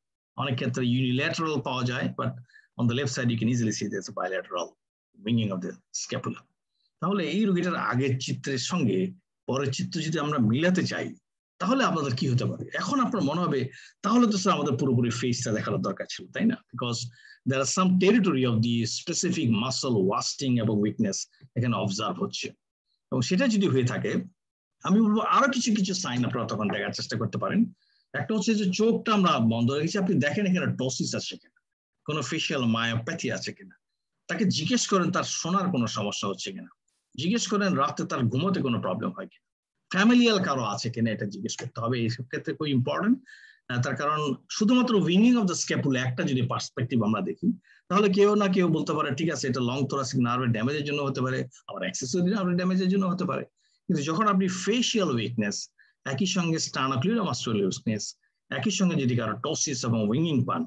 অনেক ক্ষেত্রে unilateral পাওয়া যায়, but on the left side you can easily see there's a bilateral winging of the scapula. তাহলে এই রোগীটার আগের চিত্রের সঙ্গে পরের চিত্র যদি আমরা মিলাতে চাই, তাহলে আপনাদের কি হতে পারে? এখন আপনার মনে হবে তাহলে তো স্যার আমাদের পুরোপুরি ফেসটা দেখানোর দরকার ছিল, তাই না? Because there are some territory of the specific muscle wasting এবং উইকনেস এখানে অবজার্ভ হচ্ছে, এবং সেটা যদি হয়ে থাকে আমি বলবো আরো কিছু কিছু সাইন আপনারা তখন দেখার চেষ্টা করতে পারেন। একটা হচ্ছে যে চোখটা আমরা বন্ধ রেখেছি, আপনি দেখেন এখানে টসিস আছে কিনা, কোনো ফেশিয়াল মায়োপ্যাথি আছে কিনা, তাকে জিজ্ঞেস করেন তার শোনার কোনো সমস্যা হচ্ছে কিনা, জিজ্ঞেস করেন রাতে তার ঘুমোতে কোনো প্রবলেম হয় কিনা, ফ্যামিলিয়াল কারো আছে কিনা, এটা জিজ্ঞেস করতে হবে। এইসব ক্ষেত্রে খুব ইম্পর্টেন্ট। তার কারণ শুধুমাত্র উইনিং অফ দ্য স্ক্যাপুলা একটা যদি পার্সপেক্টিভ আমরা দেখি, তাহলে কেউ না কেউ বলতে পারে ঠিক আছে এটা লং থোরাসিক নার্ভের ড্যামেজের জন্য হতে পারে, আবার অ্যাক্সেসরি নার্ভের ড্যামেজের জন্য হতে পারে। কিন্তু যখন আপনি ফেশিয়াল উইকনেস একই সঙ্গে স্টার্নোক্লিউরামাস্কুলার উইকনেস একই সঙ্গে যদি কারো টসিস এবং উইনিং পান,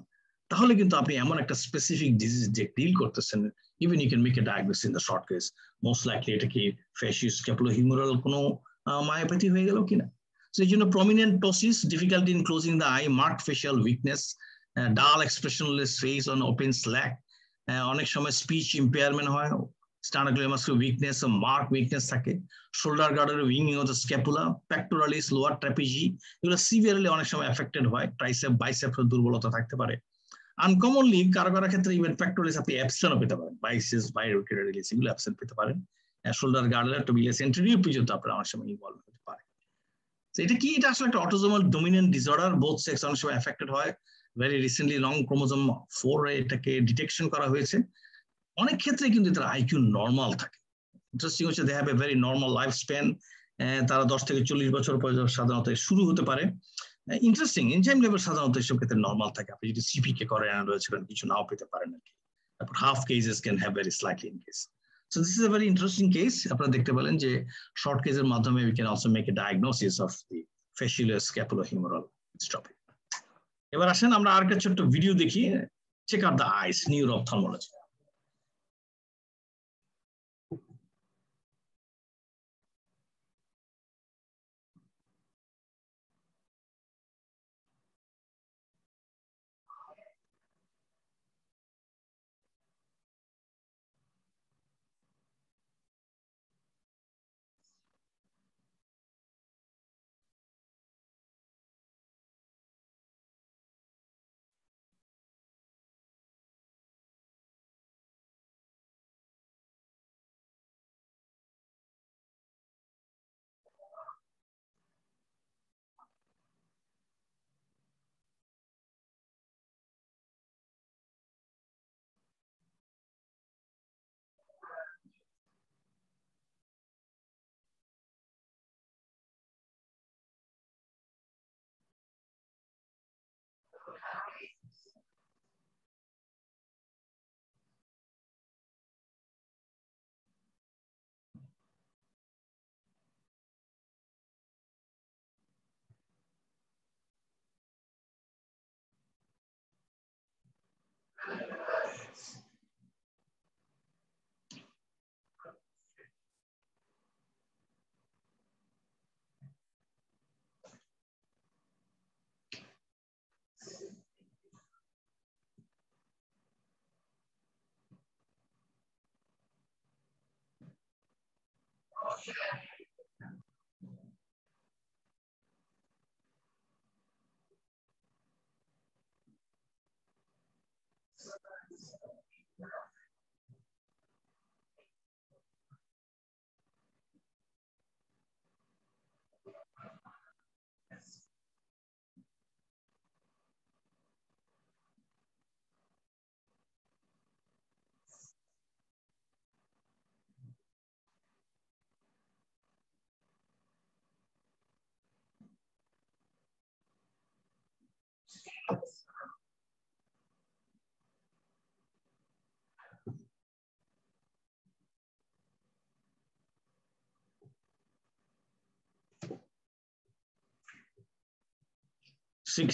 তাহলে কিন্তু আপনি এমন একটা স্পেসিফিক ডিজিজ ডিল করতেছেন। Even you can make a diagnosis in the short case, most likely এটা কি ফেসিওস্ক্যাপুলোহিউমেরাল কোনো মায়োপ্যাথি হয়ে গেল কিনা। সেই জন্য prominent ptosis, difficulty in closing the eye, marked facial weakness, dull expressionless face on open slack, অনেক সময় স্পিচ ইম্পেয়ারমেন্ট হয়, স্টার্নোক্লিউরামাস্কুলার উইকনেস, মার্ক উইকনেস থাকে, শোল্ডার গার্ডের উইংিং of the scapula, pectoralis, lower trapezii, এগুলো সিভিয়ারলি অনেক সময় এফেক্টেড হয়, ট্রাইসেপ বাইসেপের দুর্বলতা থাকতে পারে। আনকমনলি কারো কারো ক্ষেত্রে ইভেন পেক্টোরালিস আপনি অ্যাবসেন্টও পেতে পারেন, বাইসেস বাইরোটিডিয়ালিস এগুলো অ্যাবসেন্ট পেতে পারেন। শোল্ডার গার্ডের টোবিলিয়াস এন্টেরিয়র পর্যন্ত আপনার অনেক সময় ইনভলভ হতে পারে। এটা কি, এটা আসলে একটা autosomal dominant disorder, both sex অনেক সময় এফেক্টেড হয়। ভেরি রিসেন্টলি লং ক্রোমোজোম 4 এটাকে ডিটেকশন করা হয়েছে। অনেক ক্ষেত্রে কিন্তু তার আইকিউ নর্মাল থাকে। ইন্টারেস্টিং হচ্ছে they have a very normal life span, তারা 10 থেকে 40 বছর পর্যন্ত সাধারণত শুরু হতে পারে। ইন্টারেস্টিং, এনজাইম লেভেল সাধারণত এসব ক্ষেত্রে নর্মাল থাকে। আপনি যদি সিপিকে করেন রয়েছেন কিছু নাও পেতে পারেন আর কি। তারপর half cases can have very slightly increase. So this is a very interesting case. আপনারা দেখতে পেলেন যে শর্ট কেসের মাধ্যমে we can also make a diagnosis of the facialo-scapulohumeral dystrophy. এবার আসেন আমরা আরেকটা ছোট্ট ভিডিও দেখি, check out the eyes, neuro-ophthalmology.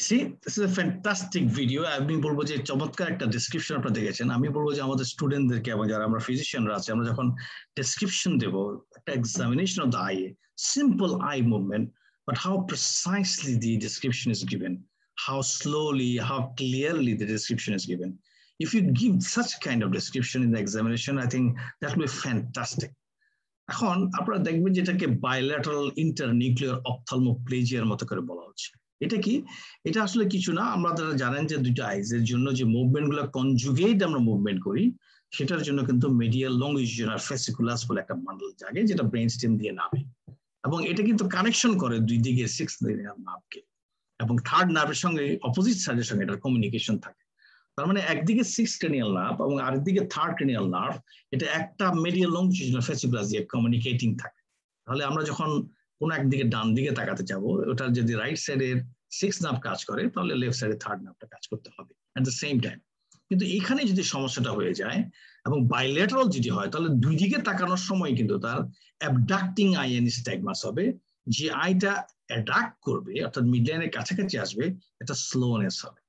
See, this is a fantastic video. আমি বলবো যে চমৎকার একটা ডেসক্রিপশন আপনারা দেখেছেন। আমি বলবো যে আমাদের স্টুডেন্টদেরকে এবং যারা আমরা ফিজিশিয়ানরা আছি, আমরা যখন ডেসক্রিপশন দেব, একটা examination of the I, simple eye movement, but how precisely the description is given, how slowly, how clearly the description is given. If you give such kind of description in the examination, I think that will be fantastic. এখন আপনারা দেখবেন যেটাকে বাইল্যাটারাল ইন্টারনিউক্লিয়ার অপথলমোপ্লেজিয়ার মতো করে বলা হচ্ছে। এটা কি? এটা আসলে কিছু না, আপনারা জানেন যে দুইটা আইজের জন্য যে মুভমেন্ট গুলো কনজুগেট আমরা মুভমেন্ট করি, সেটার জন্য কিন্তু মিডিয়াল লংজিটিউডিনাল ফেসিকুলাস বলে একটা বান্ডল জাগে, যেটা ব্রেন স্টেম দিয়ে নামে। এবং এটা কিন্তু কানেকশন করে দুই দিকে সিক্স নার্ভকে, এবং থার্ড নার্ভের সঙ্গে অপোজিট সাইডের সঙ্গে এটার কমিউনিকেশন থাকে। তার মানে একদিকে সিক্স ক্রেনিয়াল নার্ভ এবং আরেকদিকে থার্ড ক্রেনিয়াল নার্ভ, এটা একটা মেডিয়াল লংজিটিউডিনাল ফেসিকুলাস দিয়ে কমিউনিকেটিং থাকে। তাহলে আমরা যখন কোন একদিকে ডান দিকে তাকাতে যাবো, ওটার যদি রাইট সাইডের সিক্স নার্ভ কাজ করে, তাহলে লেফট সাইডে থার্ড নার্ভটা কাজ করতে হবে এট দ্য সেম টাইম। কিন্তু এখানে যদি সমস্যাটা হয়ে যায় এবং বাইলেটারাল যদি হয়, তাহলে দুই দিকে তাকানোর সময় কিন্তু তার অ্যাবডাক্টিং আই নিস্টেগমাস হবে। যে আইটা অ্যাডাক্ট করবে অর্থাৎ মিডলাইনের কাছাকাছি আসবে, এটা স্লোনেস হবে।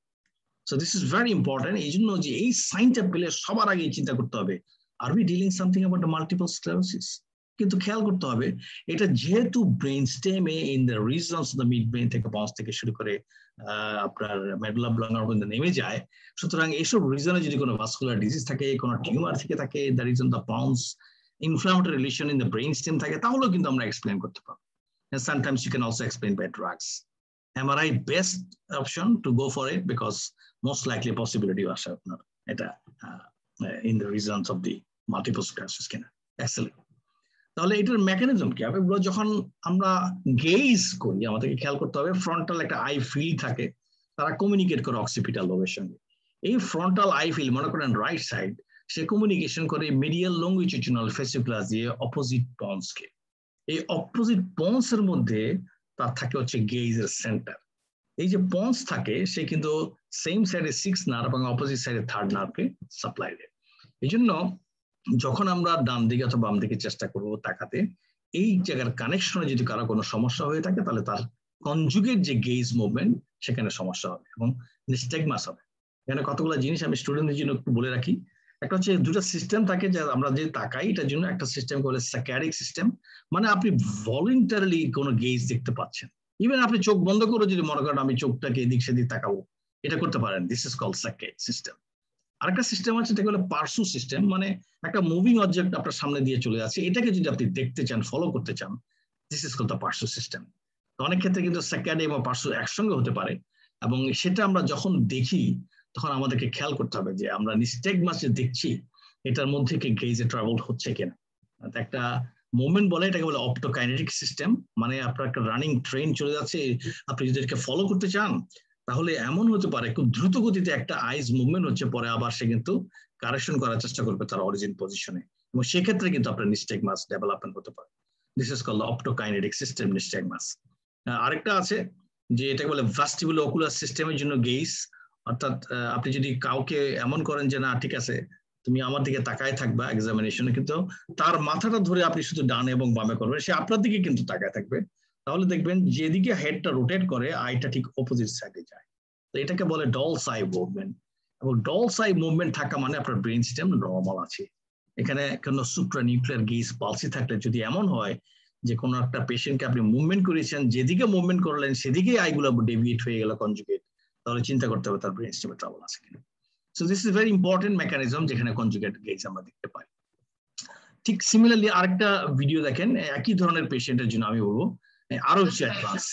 So this is very important. এই জন্য যে এই সাইনটা পেলে সবার আগে চিন্তা করতে হবে, are we dealing something about multiple sclerosis. কিন্তু খেয়াল করতে হবে, এটা যেহেতু ব্রেন স্টেমে in the regions of the midbrain থেকে বন্স থেকে শুরু করে আপনার মেডুলা অবলাঙ্গা পর্যন্ত নেমে যায়, সুতরাং এইসব রিজনে যদি কোনো ভাস্কুলার ডিজিজ থাকে, কোনো টিউমার থেকে থাকে, that is on the pons inflammatory relation in the brain stem থাকে, তাহলেও কিন্তু আমরা এক্সপ্লেন করতে পারবো। And sometimes you can also explain by drugs. MRI best option to go for it because most likely possibility আসে আপনার এটা in the regions of the multiple sclerosis কিনা। Excellent. তাহলে এটার মেকানিজম কি হবে? যখন আমরা গেজ করি, আমাদেরকে খেয়াল করতে হবে ফ্রন্টাল একটা আই ফিল থাকে, তারা কমিউনিকেট করে অক্সিপিটাল লোবের সঙ্গে। এই ফ্রন্টাল আই ফিল মনে করেন রাইট সাইড, সে কমিউনিকেশন করে মিডিয়াল লংজিটিউডিনাল ফেসিকুলাস দিয়ে অপোজিট পন্সকে। এই অপোজিট পন্সের মধ্যে তার থাকে হচ্ছে গেজের সেন্টার। এই যে পন্স থাকে, সে কিন্তু সেম সাইডে সিক্স নার্ভ এবং অপোজিট সাইডে থার্ড নার্ভকে সাপ্লাই দেয়। এই জন্য যখন আমরা ডান দিকে অথবা বাম দিকে চেষ্টা করবো তাকাতে, এই জায়গার কানেকশনে যদি কারো কোনো সমস্যা হয়ে থাকে, তাহলে তার কনজুগেট যে গেজ মুভমেন্ট সেখানে সমস্যা হবে এবং নিস্টেগমাস হবে। এখানে কতগুলো জিনিস আমি স্টুডেন্টদের জন্য একটু বলে রাখি। একটা হচ্ছে দুটো সিস্টেম থাকে যে আমরা যে তাকাই, এটার জন্য একটা সিস্টেম বলে স্যাকারিক সিস্টেম, মানে আপনি ভলেন্টারিলি কোনো গেজ দেখতে পাচ্ছেন। ইভেন আপনি চোখ বন্ধ করে যদি মনে করেন আমি চোখটাকে এদিক সেদিক তাকাবো, এটা করতে পারেন। This is called saccadic system. আরেকটা সিস্টেম আছে, এটা হলো পার্সু সিস্টেম, মানে একটা মুভিং অবজেক্ট আপনার সামনে দিয়ে চলে যাচ্ছে, এটাকে যদি আপনি দেখতে চান, ফলো করতে চান, this is called the pursue system. তো অনেক ক্ষেত্রে কিন্তু স্যাকারি এবং পার্সু একসঙ্গে হতে পারে, এবং সেটা আমরা যখন দেখি তখন আমাদেরকে খেয়াল করতে হবে যে আমরা নিস্টেগমাস যে দেখছি, এটার মধ্যে কি গেজে ট্রাভেল হচ্ছে কিনা। একটা মুভমেন্ট বলে, এটাকে বলে অপ্টোকাইনেটিক সিস্টেম, মানে আপনার একটা রানিং ট্রেন চলে যাচ্ছে, আপনি যদি এটাকে ফলো করতে চান, তাহলে এমন হতে পারে খুব দ্রুত গতিতে একটা আইস মুভমেন্ট হচ্ছে, পরে আবার সে কিন্তু কারেকশন করার চেষ্টা করবে তার অরিজিন পজিশনে, এবং সেক্ষেত্রে কিন্তু আপনার নিস্টেগমাস ডেভেলপমেন্ট হতে পারে। This is called optokinetic system nystagmus. আরেকটা আছে যে এটাকে বলে ভেস্টিবুলো অকুলার সিস্টেমের জন্য গেজ, অর্থাৎ আপনি যদি কাউকে এমন করেন যে না ঠিক আছে তুমি আমার দিকে তাকায় থাকবা এক্সামিনেশনে, কিন্তু তার মাথাটা ধরে আপনি শুধু ডানে এবং বামে করবেন, সে আপনার দিকে কিন্তু তাকায় থাকবে, তাহলে দেখবেন যেদিকে হেডটা রোটেট করে আইটা ঠিক অপোজিট সাইডে যায়। তো এটাকে বলে ডলস আই মুভমেন্ট, এবং ডলস আই মুভমেন্ট থাকা মানে আপনার ব্রেন সিস্টেম নর্মাল আছে। এখানে কোনো সুপ্রা নিউক্লিয়ার গেজ পালসি থাকলে যদি এমন হয় যে কোনো একটা পেশেন্টকে আপনি মুভমেন্ট করেছেন, যেদিকে মুভমেন্ট করলেন সেদিকে আইগুলো ডেভিয়েট হয়ে গেল কনজুগেট, তাহলে চিন্তা করতে হবে তার ব্রেন সিস্টেমে ট্রাবল আছে কিনা। So this is very important mechanism যেখানে কনজুগেট গেজ আমরা দেখতে পাই। ঠিক সিমিলারলি আরেকটা ভিডিও দেখেন, একই ধরনের পেশেন্টের জন্য আমি বলবো আরো বেশি অ্যাডভান্স।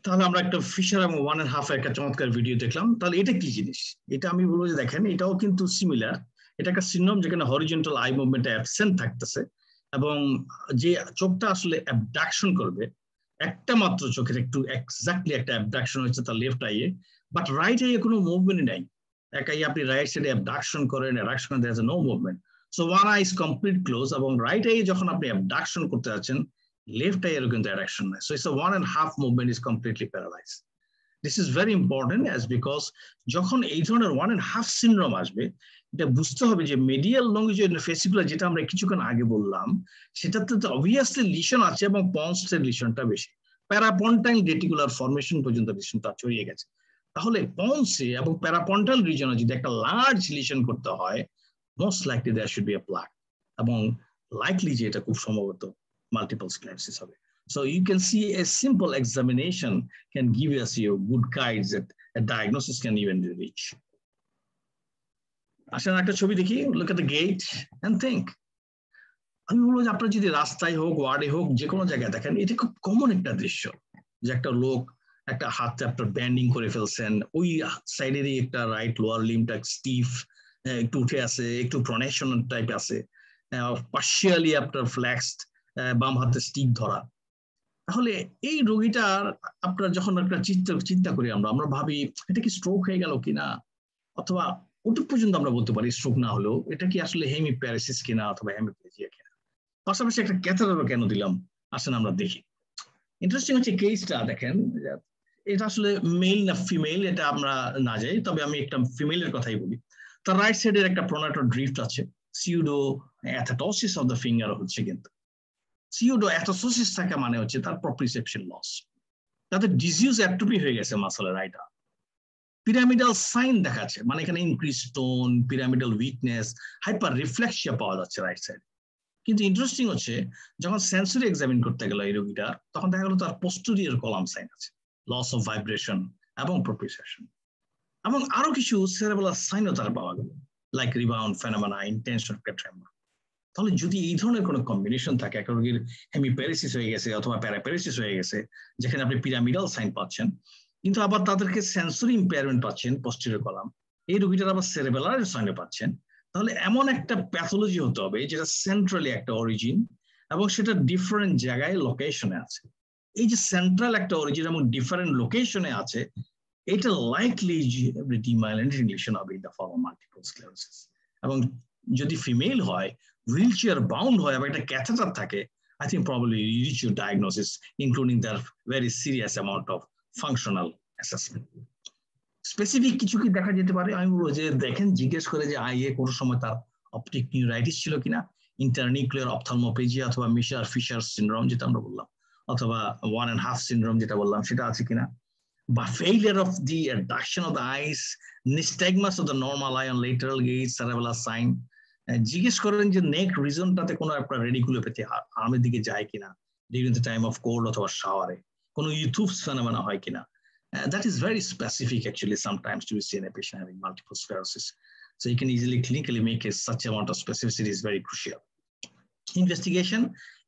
তাহলে আমরা একটা ফিশার এবং 1.5 একটা চমৎকার ভিডিও দেখলাম। তাহলে এটা কি জিনিস? এটা আমি বলবো যে দেখেন এটাও কিন্তু সিমিলার। এটা একটা সিনড্রোম যেখানে হরিজন্টাল আই মুভমেন্ট অ্যাবসেন্ট থাকতেছে এবং যে চোখটা আসলে অ্যাবডাকশন করবে একটা মাত্র চোখের একটু এক্স্যাক্টলি একটা অ্যাবডাকশন হচ্ছে তার লেফট আইয়ে, বাট রাইট আইয়ে কোনো মুভমেন্ট নাই। এক আইয়ে আপনি রাইট সাইডে অ্যাবডাকশন করেন, অ্যাডাকশন করেন, there is no movement. So one eye is complete close এবং রাইট আইয়ে যখন আপনি অ্যাবডাকশন করতে যাচ্ছেন left eye কিন্তু অ্যাডাকশন নাই। So it's a 1.5 movement is completely paralyzed. This is very important as because যখন এই ধরনের 1.5 syndrome আসবে, এটা বুঝতে হবে যে medial longitudinal fascicular যেটা আমরা কিছুক্ষণ আগে বললাম, সেটাতে তো obviously lesion আছে এবং pons এর lesionটা বেশি। Parapontine reticular formation পর্যন্ত lesionটা ছড়িয়ে গেছে। তাহলে pons এবং parapontine region যদি একটা large lesion করতে হয়, most likely there should be a plaque এবং likely যে এটা খুব সম্ভবত multiple sclerosis হবে. So you can see a simple examination can give us you good guides that a diagnosis can even reach. আসলে একটা ছবি দেখি, look at the gate and think. আমি বলবো যে আপনার যদি রাস্তায় হোক, ওয়ার্ডে হোক, যে কোনো জায়গায় দেখেন, এটা খুব কমন একটা দৃশ্য যে একটা লোক একটা হাতে আপনার ব্যান্ডিং করে ফেলছেন, ওই সাইডেরই একটা রাইট লোয়ার লিমটা স্টিফ, একটু উঠে আছে, একটু প্রনেশন টাইপ আছে, পার্শিয়ালি আপনার ফ্ল্যাক্সড, বাম হাতে স্টিক ধরা। তাহলে এই রোগীটার আপনার যখন একটা চিন্তা করি আমরা ভাবি এটা কি স্ট্রোক হয়ে গেল কিনা, অথবা ওটুক পর্যন্ত আমরা বলতে পারি স্ট্রোক না হলেও এটা কি আসলে হেমিপ্যারাসিস কিনা অথবা হেমিপ্লেজিয়া কিনা। পাশাপাশি একটা ক্যাথেটারও কেন দিলাম, আসেন আমরা দেখি। ইন্টারেস্টিং হচ্ছে কেসটা দেখেন, এটা আসলে মেল না ফিমেল এটা আমরা না যাই, তবে আমি একটা ফিমেলের কথাই বলি। তার রাইট সাইডের একটা প্রোনাটার ড্রিফট আছে, pseudo athetosis of the finger হচ্ছে, কিন্তু সিউডো অ্যাথাটোসিস থাকা মানে হচ্ছে তার প্রপ্রিসেপশন লস, তাদের ডিজিউজ অ্যাট্রোফি হয়ে গেছে মাসলের রাইট আর্ম। পিরামিডাল সাইন দেখাচ্ছে, মানে এখানে increase tone, pyramidal weakness, hyper reflexia পাওয়া যাচ্ছে রাইট সাইড। কিন্তু ইন্টারেস্টিং হচ্ছে যখন সেন্সরি এক্সামিন করতে গেল এই রোগীটা, তখন দেখা গেল তার পোস্টেরিয়র কলাম সাইন আছে, লস অফ ভাইব্রেশন এবং প্রপ্রিসেপশন, এবং আরো কিছু সেরেব্রাল সাইনও তার পাওয়া গেল, like rebound phenomena, intention tremor. তাহলে যদি এই ধরনের কোনো কম্বিনেশন থাকে, একটা রোগীর হেমিপ্যারাসিস হয়ে গেছে অথবা প্যারাপ্যারাসিস হয়ে গেছে, যেখানে আপনি পিরামিডাল সাইন পাচ্ছেন, কিন্তু আবার তাদেরকে সেন্সরি ইম্পেয়ারমেন্ট পাচ্ছেন পোস্টেরিয়র কলাম, এই রোগীটার আবার সেরেবেলার সাইনে পাচ্ছেন, তাহলে এমন একটা প্যাথোলজি হতে হবে যেটা সেন্ট্রালি একটা অরিজিন এবং সেটা ডিফারেন্ট জায়গায় লোকেশনে আছে। এই যে সেন্ট্রাল একটা অরিজিন এবং ডিফারেন্ট লোকেশনে আছে, এটা লাইকলি ডিমাইলিনেটিং লিশন হবে in the form of multiple sclerosis. এবং যদি ফিমেল হয়, হুইল চেয়ার বাউন্ড হয় এবং একটা ক্যাথেটার থাকে, I think probably you reach your diagnosis, including the very serious amount of functional assessment. Specific কিছু কি দেখা যেতে পারে? আমি বলবো যে দেখেন, জিজ্ঞেস করে যে আইএ কোনো সময় তার অপটিক নিউরাইটিস ছিল কিনা, ইন্টারনিউক্লিয়ার অপথলমোপ্লেজিয়া অথবা মিশার ফিশার সিনড্রোম যেটা আমরা বললাম, অথবা 1.5 সিনড্রোম যেটা বললাম সেটা আছে কিনা, বা failure of the adduction of the eyes, nystagmus of the normal eye on lateral gaze, cerebellar sign. জিজ্ঞেস করেন যে নেক রিজনটাতে কোনো একটা রেডিকুলোপ্যাথি আর্মের দিকে যায় কিনা, during the time of cold অথবা শাওয়ারে কোনো ইউথুপস ফেনোমেনা হয় কিনা। That is very specific actually sometimes to be seen in a patient having multiple sclerosis. So you can easily clinically make such amount of specificity is very crucial. Investigation,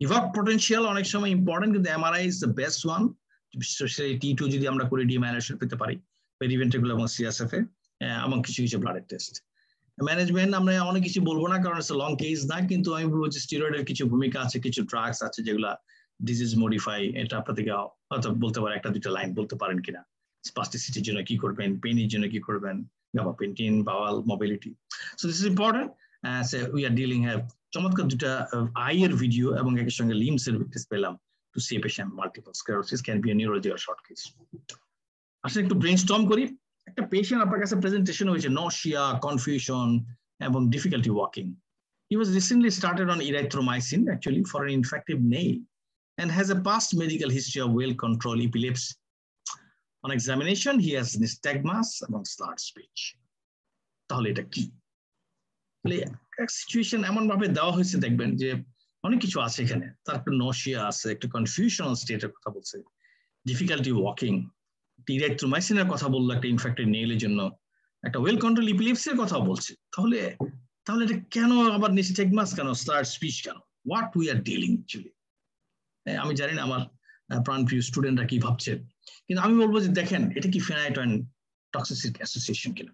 evoked potential অনেক সময় important, কিন্তু MRI is the best one. Especially T2 যদি আমরা করে ডিমাইলেশন পেতে পারি, পেরিভেন্ট্রিকুলার এবং CSF এ, এবং কিছু ব্লাডের টেস্ট। ম্যানেজমেন্ট আমরা অনেক কিছু বলবো না, কারণ ইটস লং কেস না, কিন্তু আমি বলবো যে স্টেরয়েডের কিছু ভূমিকা আছে, কিছু ড্রাগস আছে যেগুলা ডিজিজ মডিফাই, এটা আপনাদেরকে হয়তো বলতে পারে, একটা দুইটা লাইন বলতে পারেন কিনা। স্পাস্টিসিটির জন্য কি করবেন, পেইনের জন্য কি করবেন, gabapentin, bowel mobility. So this is important. We are dealing have চমৎকার দুটা আইয়ের ভিডিও এবং একের সঙ্গে লিমসের ভিডিও পেলাম to see a patient multiple sclerosis can be a neurology or short case. আসলে একটু ব্রেইনস্টর্ম করি। একটা পেশেন্ট আপনার কাছে প্রেজেন্টেশন হয়েছে, নশিয়া, কনফিউশন এবং difficulty walking. He was recently started on erythromycin actually for an infective nail and has a past medical history of well-controlled epilepsy. On examination, he has nystagmus এবং slurred speech. তাহলে এটা কি? সিচুয়েশন এমন ভাবে দেওয়া হয়েছে, দেখবেন যে অনেক কিছু আছে এখানে। তার একটা নশিয়া আছে, একটা কনফিউশনাল স্টেটের কথা বলছে, ডিফিকাল্টি ওয়াকিং, ইরাইথ্রোমাইসিনের কথা বললো একটা ইনফেক্টেড নেইলের জন্য, একটা ওয়েল কন্ট্রোল ইপিলেপসির কথা বলছে। তাহলে এটা কেন আবার নিস্টেগমাস কেন, স্লার্ড স্পিচ কেন? What we are dealing actually. আমি জানি না আমার প্রাণপ্রিয় স্টুডেন্টরা কি ভাবছে। কিন্তু আমি বলবো যে দেখেন এটা কি ফিনাইটয়েন টক্সিসিটি অ্যাসোসিয়েশন কিনা,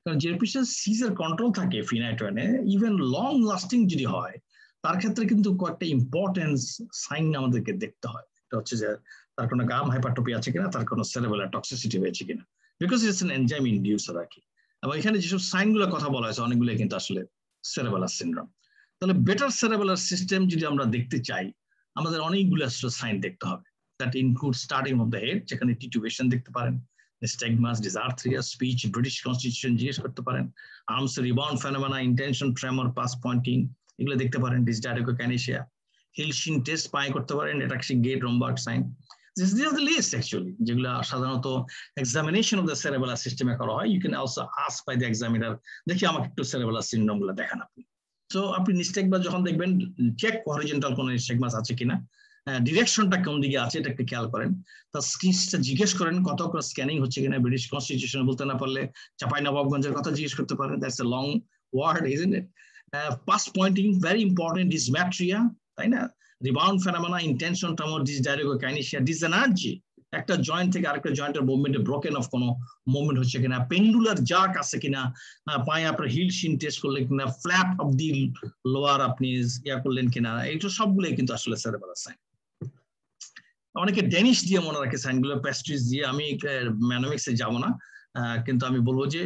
কারণ যে পেশেন্ট সিজার কন্ট্রোল থাকে ফিনাইটয়েনে, ইভেন লং লাস্টিং যদি হয় তার ক্ষেত্রে কিন্তু কয়েকটা ইম্পর্টেন্স সাইন আমাদেরকে দেখতে হয়। এটা হচ্ছে যে তার কোনো গাম হাইপারট্রফি আছে কিনা, তার কোনো সেরেবেলার টক্সিসিটি হয়েছে কিনা, because it's an enzyme inducer আর কি। এবং এখানে যেসব সাইনগুলোর কথা বলা হয়েছে অনেকগুলো কিন্তু আসলে সেরেবেলার সিনড্রোম। তাহলে বেটার সেরেবেলার সিস্টেম যদি আমরা দেখতে চাই আমাদের অনেকগুলো আসলে সাইন দেখতে হবে। That include starting of the head, যেখানে টিটিউবেশন দেখতে পারেন, nystagmus, dysarthria, speech, British constitution জিজ্ঞেস করতে পারেন, arms rebound phenomena, intention, tremor, past pointing, এগুলো দেখতে পারেন, ডিসডাইরেকোকাইনেসিয়া, হিলশিন টেস্ট পাই করতে পারেন, এটা কি gait Romberg sign. These are the list actually, যেগুলো সাধারণত এক্সামিনেশন অফ দ্য সেরেবেলার সিস্টেমে করা হয়। You can also ask by the examiner, দেখি আমাকে একটু সেরেবেলার সিনড্রোম গুলো দেখান আপনি। তো আপনি নিস্টেগমাস যখন দেখবেন চেক হরিজন্টাল কোন নিস্টেগমাস আছে কিনা, ডিরেকশনটা কোন দিকে আছে এটা একটু খেয়াল করেন, তার স্কিচটা জিজ্ঞেস করেন কত স্ক্যানিং হচ্ছে কিনা, ব্রিটিশ কনস্টিটিউশন বলতে না পারলে চাপাই নবাবগঞ্জের কথা জিজ্ঞেস করতে পারেন, that's a long word isn't it. Past pointing very important, dysmetria, তাই না, rebound phenomena, intention, tremor, dysdiadochokinesia, dyssynergia, একটা জয়েন্ট থেকে আরেকটা জয়েন্টের মুভমেন্টে ব্রোকেন অফ কোনো মুভমেন্ট হচ্ছে কিনা, পেন্ডুলার জার্ক আছে কিনা, পায়ে আপনার হিল শিন টেস্ট করলেন কিনা, ফ্ল্যাপ অফ দি লোয়ার আপনি ইয়া করলেন কিনা, এইগুলো সবগুলোই কিন্তু আসলে সেরেবেলার সাইন। অনেকে ডেনিশ দিয়ে মনে রাখে সাইনগুলো, প্যাস্ট্রিজ দিয়ে, আমি ম্যানোমিক্সে যাবো না, কিন্তু আমি বলবো যে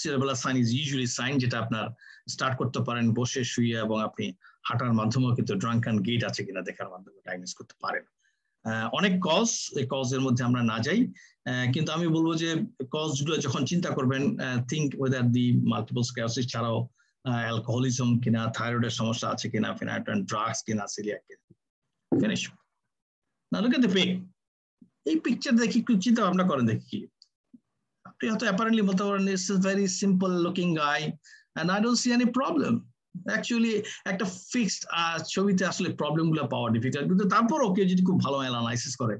সেরেবেলার সাইন ইজ ইউজুয়ালি সাইন যেটা আপনার স্টার্ট করতে পারেন বসে শুয়ে, এবং আপনি হাঁটার মাধ্যমেও কিন্তু ড্রাঙ্কান গেট আছে কিনা দেখার মাধ্যমে ডায়াগনোস করতে পারেন। অনেক কজ, এই কজের মধ্যে আমরা না যাই, কিন্তু আমি বলবো যে কজগুলো যখন চিন্তা করবেন, থিঙ্ক ওয়েদার দি মাল্টিপল স্ক্লেরোসিস ছাড়াও অ্যালকোহলিজম কিনা, থাইরয়েডের সমস্যা আছে কিনা, ফিনাইটয়েন ড্রাগস কিনা, সিলিয়াক কিনা। ফিনিশ। না লুক এট দ্য পিক, এই পিকচার দেখি একটু চিন্তা ভাবনা করেন, দেখি আপনি হয়তো অ্যাপারেন্টলি বলতে পারেন it's a very simple looking guy and I don't see any problem. Actually একটা ফিক্সড ছবিতে আসলে প্রবলেম গুলো পাওয়া ডিফিকাল্ট, কিন্তু তারপরও কেউ যদি খুব ভালো অ্যানালাইসিস করে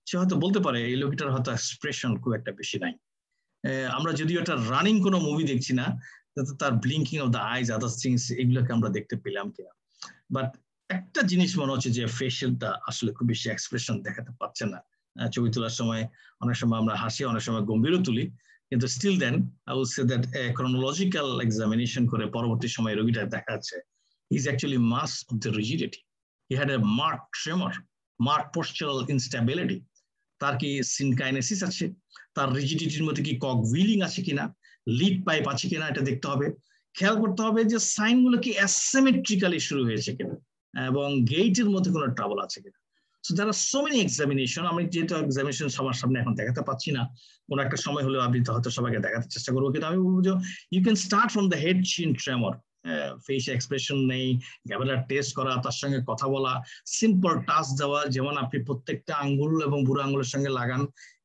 সে হয়তো বলতে পারে এই লোকটার হয়তো এক্সপ্রেশন খুব একটা বেশি নাই। আমরা যদিও একটা রানিং কোনো মুভি দেখছি না, তার blinking of the eyes, others things, এগুলোকে আমরা দেখতে পেলাম কিনা, বাট একটা জিনিস মনে হচ্ছে যে ফেশিয়ালটা আসলে খুব বেশি এক্সপ্রেশন দেখাতে পারছে না। ছবি তোলার সময় অনেক সময় আমরা হাসি, অনেক সময় গম্ভীরও তুলি, কিন্তু still then I will say that chronological examination করে পরবর্তী সময় রোগীটা দেখা যাচ্ছে he is actually mass of the rigidity, he had a mark tremor, mark postural instability, তার কি সিনকাইনেসিস আছে, তার রিজিডিটির মধ্যে কি কক হুইলিং আছে কিনা, লিড পাইপ আছে কিনা, এটা দেখতে হবে। খেয়াল করতে হবে যে সাইনগুলো কি অ্যাসিমেট্রিক্যালি শুরু হয়েছে কিনা, এবং গেটের মধ্যে কোনো ট্রাবল আছে কিনা। So there are so many examination, আমি যেহেতু এক্সামিনেশন সবার সামনে এখন দেখাতে পাচ্ছি না, কোনো একটা সময় হলেও আমি হয়তো সবাইকে দেখাতে চেষ্টা করবো, কিন্তু আমি বলবো যে you can start from the head chin tremor, face expression নেই, গ্যাবেলার টেস্ট করা, তার সঙ্গে কথা বলা, সিম্পল টাচ দেওয়া, যেমন আপনি প্রত্যেকটা আঙ্গুল এবং বুড়ো আঙ্গুলের সঙ্গে লাগান,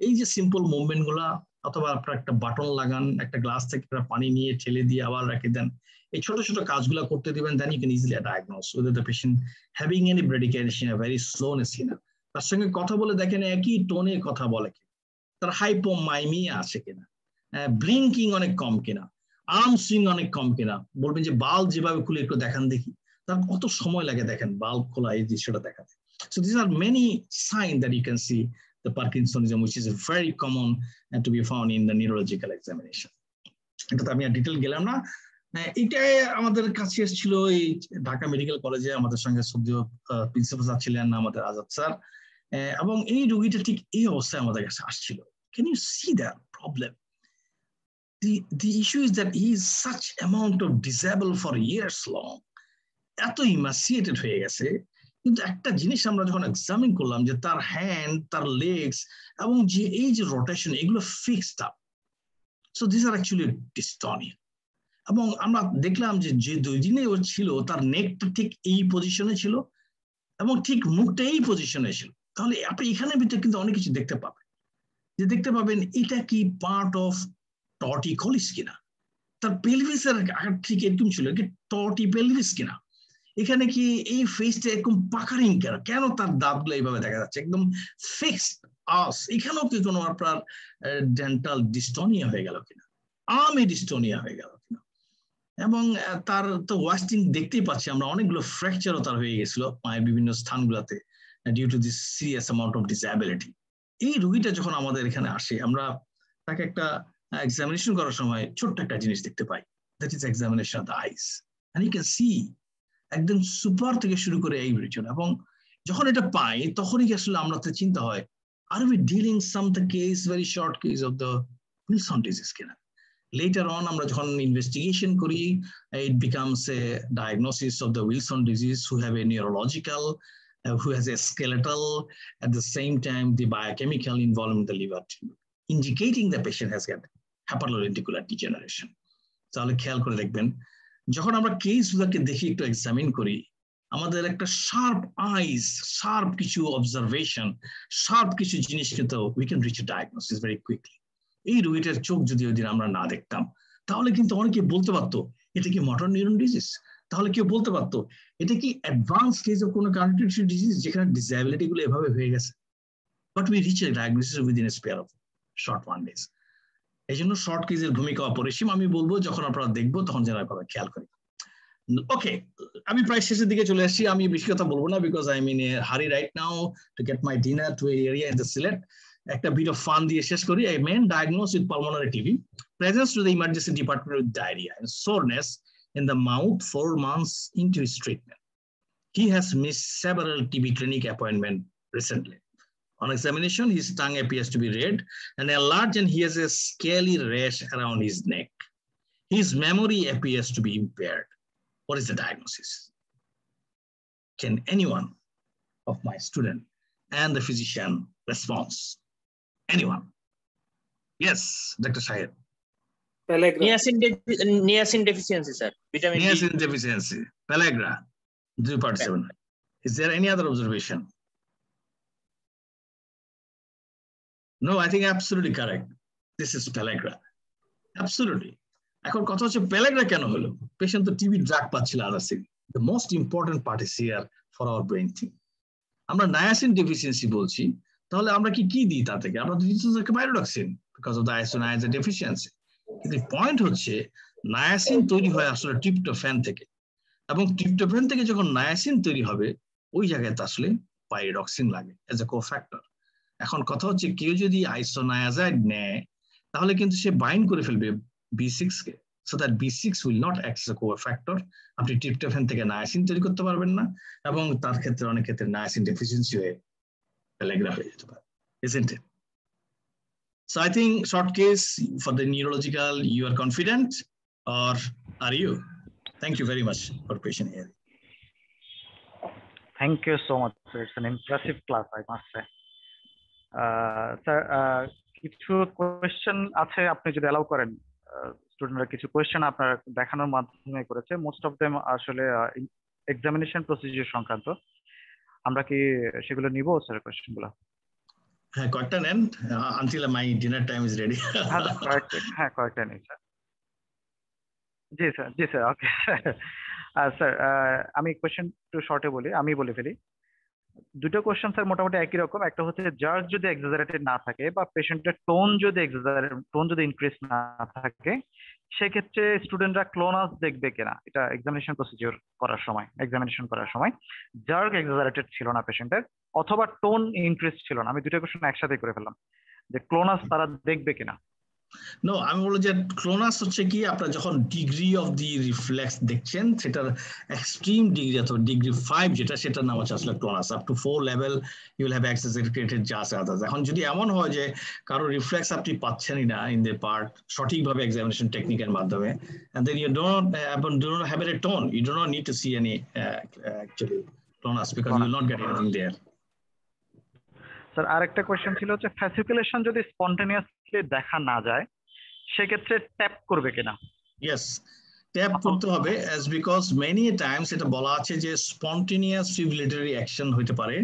এই যে সিম্পল মুভমেন্ট গুলা, অথবা আপনার একটা বাটন লাগান, একটা গ্লাস থেকে পানি নিয়ে ঠেলে দিয়ে আবার রেখে দেন, এই ছোট ছোট কাজগুলো করতে দিবেন, then you can easily diagnose whether the patient having any bradycardia, a very slowness কিনা, তার সঙ্গে কথা বলে দেখেন একই টোনে কথা বলে কিনা, তার হাইপোমাইমিয়া আছে কিনা, ব্লিঙ্কিং অনেক কম কিনা, আর্ম সুইং অনেক কম কিনা, বলবেন যে বাল্ব যেভাবে খুলে একটু দেখান দেখি, তার কত সময় লাগে দেখেন বাল্ব খোলা, এই দৃশ্যটা দেখাতে। So these are many signs that you can see the Parkinsonism, which is very common and to be found in the neurological examination. এটাতে আমি আর ডিটেল গেলাম না। এটাই আমাদের কাছে এসেছিল এই ঢাকা মেডিকেল কলেজে, আমাদের সঙ্গে সদ্য প্রিন্সিপাল স্যার ছিলেন আমাদের আজাদ স্যার, এবং এই রোগীটা ঠিক এই অবস্থায় আমাদের কাছে আসছিল। Can you see that problem? The issue is that he is such amount of disabled for years long, এত ইমাসিয়েটেড হয়ে গেছে, কিন্তু একটা জিনিস আমরা যখন এক্সামিন করলাম যে তার হ্যান্ড, তার লেগস এবং যে এই যে রোটেশন, এগুলো fixed up. So this are actually dystonia. এবং আমরা দেখলাম যে যে 2 দিনে ও ছিল তার নেকটা ঠিক এই পজিশনে ছিল এবং ঠিক মুখটা এই পজিশনে ছিল। তাহলে আপনি এখানে ভিতরে কিন্তু অনেক কিছু দেখতে পাবেন, যে দেখতে পাবেন এটা কি পার্ট অফ টর্টিকলিস কিনা, তার পেলভিসের ঠিক এরকম ছিল কি টর্টি পেলভিস কিনা, এখানে কি এই ফেসটা এরকম পাকারিং কেন, কেন তার দাঁতগুলো এইভাবে দেখা যাচ্ছে একদম ফিক্সড আস, এখানেও কি কোনো আপনার ডেন্টাল ডিস্টোনিয়া হয়ে গেল কিনা, আর্মে ডিস্টোনিয়া হয়ে গেল কিনা, এবং তার তো ওয়াস্টিং দেখতেই পাচ্ছি আমরা, অনেকগুলো ফ্র্যাকচারও তার হয়ে গেছিল পায়ের বিভিন্ন স্থানগুলোতে due to this serious amount of disability. এই রোগীটা যখন আমাদের এখানে আসে আমরা তাকে একটা এক্সামিনেশন করার সময় ছোট্ট একটা জিনিস দেখতে পাই, that is examination of the eyes, and you can see একদম সুপার থেকে শুরু করে এই পর্যন্ত। এবং যখন এটা পাই তখনই কি আসলে আমরা তো চিন্তা হয়, are we dealing some the case very short case of the Wilson disease কিনা। Later on, আমরা যখন investigation করি, it becomes a diagnosis of the Wilson disease who have a neurological, who has a skeletal, at the same time the biochemical involvement in the liver, indicating the patient has got hepatolenticular degeneration. তাহলে খেয়াল করে দেখবেন যখন আমরা কেসগুলোকে দেখি একটু এক্সামিন করি, আমাদের একটা শার্প আইস, শার্প কিছু অবজারভেশন, শার্প কিছু জিনিস কিন্তু we can reach a diagnosis very quickly. এই রোগীটার চোখ যদি ওই দিন আমরা না দেখতাম তাহলে কিন্তু অনেকে বলতে পারতো এটা কি মোটর নিউরন ডিজিজ, তাহলে কেউ বলতে পারতো এটা কি অ্যাডভান্স স্টেজ অফ কোনো কন্টিনিউটি ডিজিজ যেখানে ডিসএবিলিটি গুলো এভাবে হয়ে গেছে। But we reach A diagnosis within a spare of short 1 days। এই জন্য শর্ট কেসের ভূমিকা অপরিসীম। আমি বলবো যখন আপনারা দেখবো তখন যেন আপনারা খেয়াল করি। ওকে, আমি প্রায় শেষের দিকে চলে আসছি, আমি বেশি কথা বলবো না because I mean a hurry right now to get my dinner to area in the Sylhet. একটা বিট অফ ফান দিয়ে শেষ করি। A man diagnosed with pulmonary TB presents to the emergency department with diarrhea and soreness in the mouth 4 months into his treatment. He has missed several TB clinic appointments recently. On examination, his tongue appears to be red and enlarged, and he has a scaly rash around his neck. His memory appears to be impaired. What is the diagnosis? Can anyone of my student and the physician respond? Anyone? Yes, Dr. Shahid. Niacin deficiency, sir. Vitamin Niacin deficiency. Pellagra. Do you participate? Is there any other observation? No, I think absolutely correct. This is pellagra. Absolutely. এখন কথা হচ্ছে pellagra কেন হলো? Patient তো TB drug পাচ্ছিল আদারসি। The most important part is here for our brain thing. আমরা niacin deficiency বলছি, তাহলে আমরা কি দিই তা থেকে? আমরা দিচ্ছি pyridoxine because of the isoniazid deficiency. কিন্তু পয়েন্ট হচ্ছে নায়াসিন তৈরি হয় আসলে ট্রিপ্টোফ্যান থেকে, এবং ট্রিপ্টোফ্যান থেকে যখন নায়াসিন তৈরি হবে ওই জায়গায় আসলে পাইরিডক্সিন লাগে এজ এ কোফ্যাক্টর। এখন কথা হচ্ছে কেউ যদি আইসোনায়াজাইড নেয় তাহলে কিন্তু সে বাইন্ড করে ফেলবে B6 K, so that B6 will not act as a cofactor. আপনি ট্রিপ্টোফ্যান থেকে নায়াসিন তৈরি করতে পারবেন না, এবং তার ক্ষেত্রে অনেক ক্ষেত্রে নায়াসিন ডেফিসিয়েন্সি হয়ে পেলাগ্রা হয়ে যেতে পারে, isn't it? So I think short case for the neurological, you are confident, or are you? Thank you very much for patient hearing. Thank you so much. It's an impressive class, I must say. Sir, কিছু কোয়েশ্চেন আছে, আপনি যদি অ্যালাউ করেন। স্টুডেন্টরা কিছু কোয়েশ্চেন আপনার দেখানোর মাধ্যমে করেছে, মোস্ট অফ দেম আসলে এক্সামিনেশন প্রসিডিউর সংক্রান্ত। আমরা কি সেগুলো নিব স্যার কোয়েশ্চেনগুলো? হ্যাঁ, কয়েকটা নেন until my dinner time is ready. হ্যাঁ, কয়েকটা নেই স্যার। জি স্যার, ওকে স্যার। আমি কোয়েশ্চেন একটু শর্টে বলি, আমি বলে ফেলি। দুটো কোয়েশ্চেন স্যার মোটামুটি একই রকম। একটা হচ্ছে জার্জ যদি এক্সাজারেটেড না থাকে বা পেশেন্টের টোন যদি ইনক্রিজ না থাকে, সেক্ষেত্রে স্টুডেন্টরা ক্লোনাস দেখবে কিনা, এটা এক্সামিনেশন করার সময় জার্জ এক্সাজারেটেড ছিল না পেশেন্টের, অথবা টোন ইনক্রিজ ছিল না। আমি দুটো কোয়েশ্চেন একসাথে করে ফেললাম যে ক্লোনাস তারা দেখবে কিনা। নো, আমি বলবো যে ক্লোনাস হচ্ছে কি আপনার যখন ডিগ্রি অফ দি রিফ্লেক্স দেখছেন সেটার এক্সট্রিম ডিগ্রি অথবা ডিগ্রি 5 যেটা, সেটার নাম হচ্ছে আসলে clonus. Up to 4 level you will have exaggerated just others. এখন যদি এমন হয় যে কারো রিফ্লেক্স আপনি পাচ্ছেনই না ইন দ্য পার্ট সঠিকভাবে এক্সামিনেশন টেকনিকের মাধ্যমে, and then you do not have a tone, you do not need to see any actually ক্লোনাস because you will not get anything there. Sir আরেকটা কোয়েশ্চেন ছিল যে ফ্যাসিকুলেশন যদি স্পন্টেনিয়াসলি দেখা না যায় সেক্ষেত্রে ট্যাপ করবে কিনা? ইয়েস, ট্যাপ করতে হবে, as because many times এটা বলা আছে যে স্পন্টেনিয়াস ফিব্রিলেটরি অ্যাকশন হতে পারে,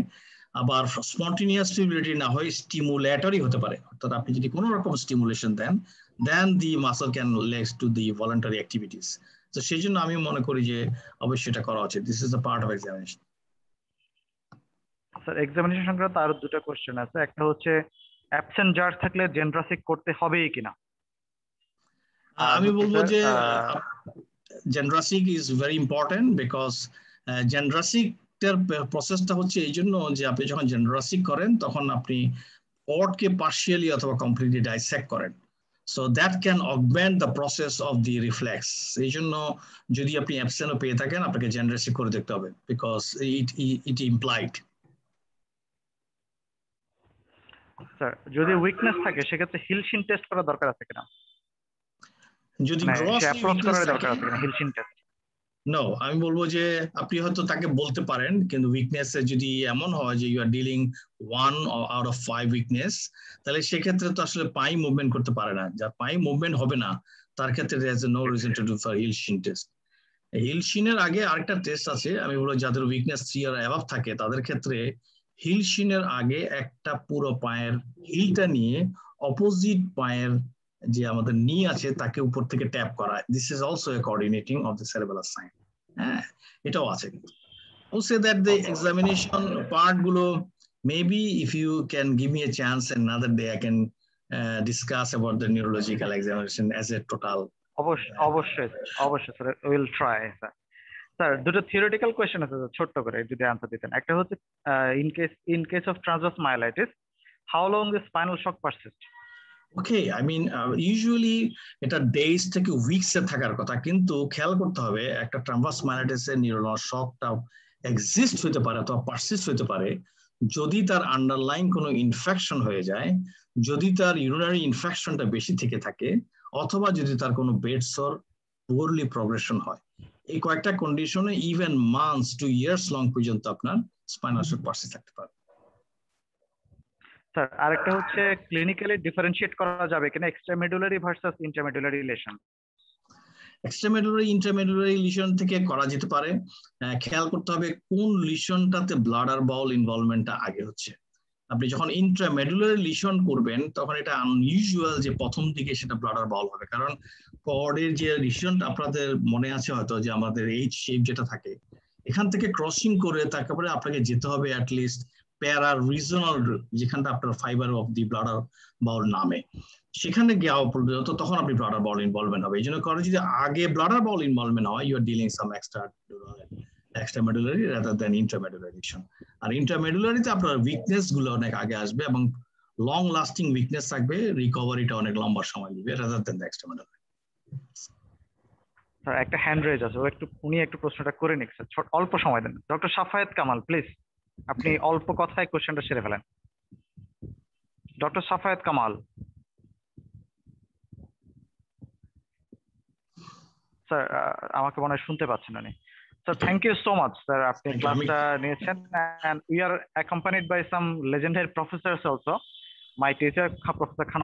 আবার স্পন্টেনিয়াস ফিব্রিলেটরি না হয় স্টিমুলেটরি হতে পারে। অর্থাৎ আপনি যদি কোনো রকম স্টিমুলেশন দেন then the muscle can lead to the voluntary activities. তো সেই জন্য আমি মনে করি যে অবশ্যই এটা করা উচিত। This is a part of examination. Sir examination সংক্রান্ত আরো দুটো কোশ্চেন আছে। একটা হচ্ছে অ্যাবসেন্ট জার্জ থাকলে জেন্ড্রাসিক করতে হবেই কিনা? আমি বলবো যে জেন্ড্রাসিক ইজ ভেরি ইম্পর্টেন্ট বিকজ জেন্ড্রাসিক এর প্রসেসটা হচ্ছে এই জন্য যে আপনি যখন জেন্ড্রাসিক করেন তখন আপনি কর্ডকে পার্শিয়ালি অথবা কমপ্লিটলি ডাইসেক্ট করেন। So that can augment the process of the reflex. এই জন্য যদি আপনি অ্যাবসেন্টও পেয়ে থাকেন আপনাকে জেনারেসি করে দেখতে হবে বিকজ it implied. স্যার যদি উইকনেস থাকে সেক্ষেত্রে হিলশিন টেস্ট করা দরকার আছে কিনা? যদি মানে গ্রসলি অ্যাপ্রোচ উইকনেস করার থাকে দরকার আছে কিনা হিলশিন টেস্ট? নো, আমি বলবো যে আপনি হয়তো তাকে বলতে পারেন, কিন্তু উইকনেস যদি এমন হয় যে you are dealing 1 out of 5 weakness, তাহলে সেক্ষেত্রে তো আসলে পাই মুভমেন্ট করতে পারে না। যার পাই মুভমেন্ট হবে না তার ক্ষেত্রে there is no reason to do for heel shin test. হিলশিনের আগে আরেকটা টেস্ট আছে, আমি বলবো যাদের উইকনেস 3 আর অ্যাবাভ থাকে তাদের ক্ষেত্রে হিলশিনের আগে একটা পুরো পায়ের হিলটা নিয়ে অপোজিট পায়ের যে আমাদের নি আছে তাকে উপর থেকে ট্যাপ করা। This is also a coordinating of the cerebral sign. হ্যাঁ, এটাও আছে। I'll say that the examination part গুলো maybe if you can give me a chance another day I can discuss about the neurological examination as a total. অবশ্যই স্যার, উইল ট্রাই। স্যার দুটো থিওরিটিক্যাল কোয়েশ্চেন আছে ছোট্ট করে যদি আনসার দিতেন। একটা হচ্ছে in case of transverse myelitis how long the spinal shock persist? Okay, I mean usually এটা ডেজ থেকে উইকস এ থাকার কথা, কিন্তু খেয়াল করতে হবে একটা ট্রান্সভার্স মাইলাইটিসের নিউরোনাল শকটা এক্সিস্ট হতে পারে অথবা পারসিস্ট হতে পারে যদি তার আন্ডারলাইন কোনো ইনফেকশন হয়ে যায়, যদি তার ইউরিনারি ইনফেকশনটা বেশি থেকে থাকে, অথবা যদি তার কোনো বেড সর পুয়ারলি প্রগ্রেশন হয়। এই কয়েকটা কন্ডিশনে even months to years long পর্যন্ত আপনার স্পাইনাল শক পারসিস্ট থাকতে পারে। স্যার আরেকটা হচ্ছে ক্লিনিক্যালি ডিফারেনশিয়েট করা যাবে কিনা extramedullary versus intramedullary lesion? Extramedullary intramedullary lesion থেকে করা যেতে পারে। খেয়াল করতে হবে কোন লিশনটাতে ব্লাড আর বাউল ইনভলভমেন্টটা আগে হচ্ছে। আপনি যখন ইন্ট্রামেডুলারি লিশন করবেন তখন এটা আনইউজুয়াল যে প্রথম দিকে সেটা ব্লাড আর বাউল হবে, কারণ কর্ডের যে লিশনটা আপনাদের মনে আছে হয়তো যে আমাদের এইচ শেপ যেটা থাকে এখান থেকে ক্রসিং করে তারপরে আপনাকে যেতে হবে অ্যাটলিস্ট প্যারা রিজনাল, যেখানটা আপনার ফাইবার অফ দি ব্লাড আর বাউল নামে, সেখানে যাওয়া পর্যন্ত তখন আপনি ব্লাডার বাউল ইনভলভমেন্ট হবে। এই জন্য কারণ যদি আগে ব্লাডার বাউল ইনভলভমেন্ট হয় you are dealing some extramedullary rather than intramedullary lesion. আর ইন্ট্রামেডুলারিতে আপনার উইকনেস গুলো অনেক আগে আসবে এবং লং লাস্টিং উইকনেস থাকবে, রিকভারিটা অনেক লম্বা সময় নেবে রাদার দ্যান দ্য এক্সট্রামেডুলারি। স্যার একটা হ্যান্ড রেজ আছে, উনি একটু প্রশ্নটা করে নিক স্যার, অল্প সময় দেন। ডক্টর সাফায়েত কামাল প্লিজ, আপনি অল্প কথায় কোশ্চেনটা সেরে ফেলেন। ডক্টর সাফায়েত কামাল স্যার, আমাকে মনে হয় শুনতে পাচ্ছেন উনি। Sir thank you so much sir, আপনি ক্লাসটা নিয়েছেন and we are accompanied by some legendary professors also. My teacher Professor Khan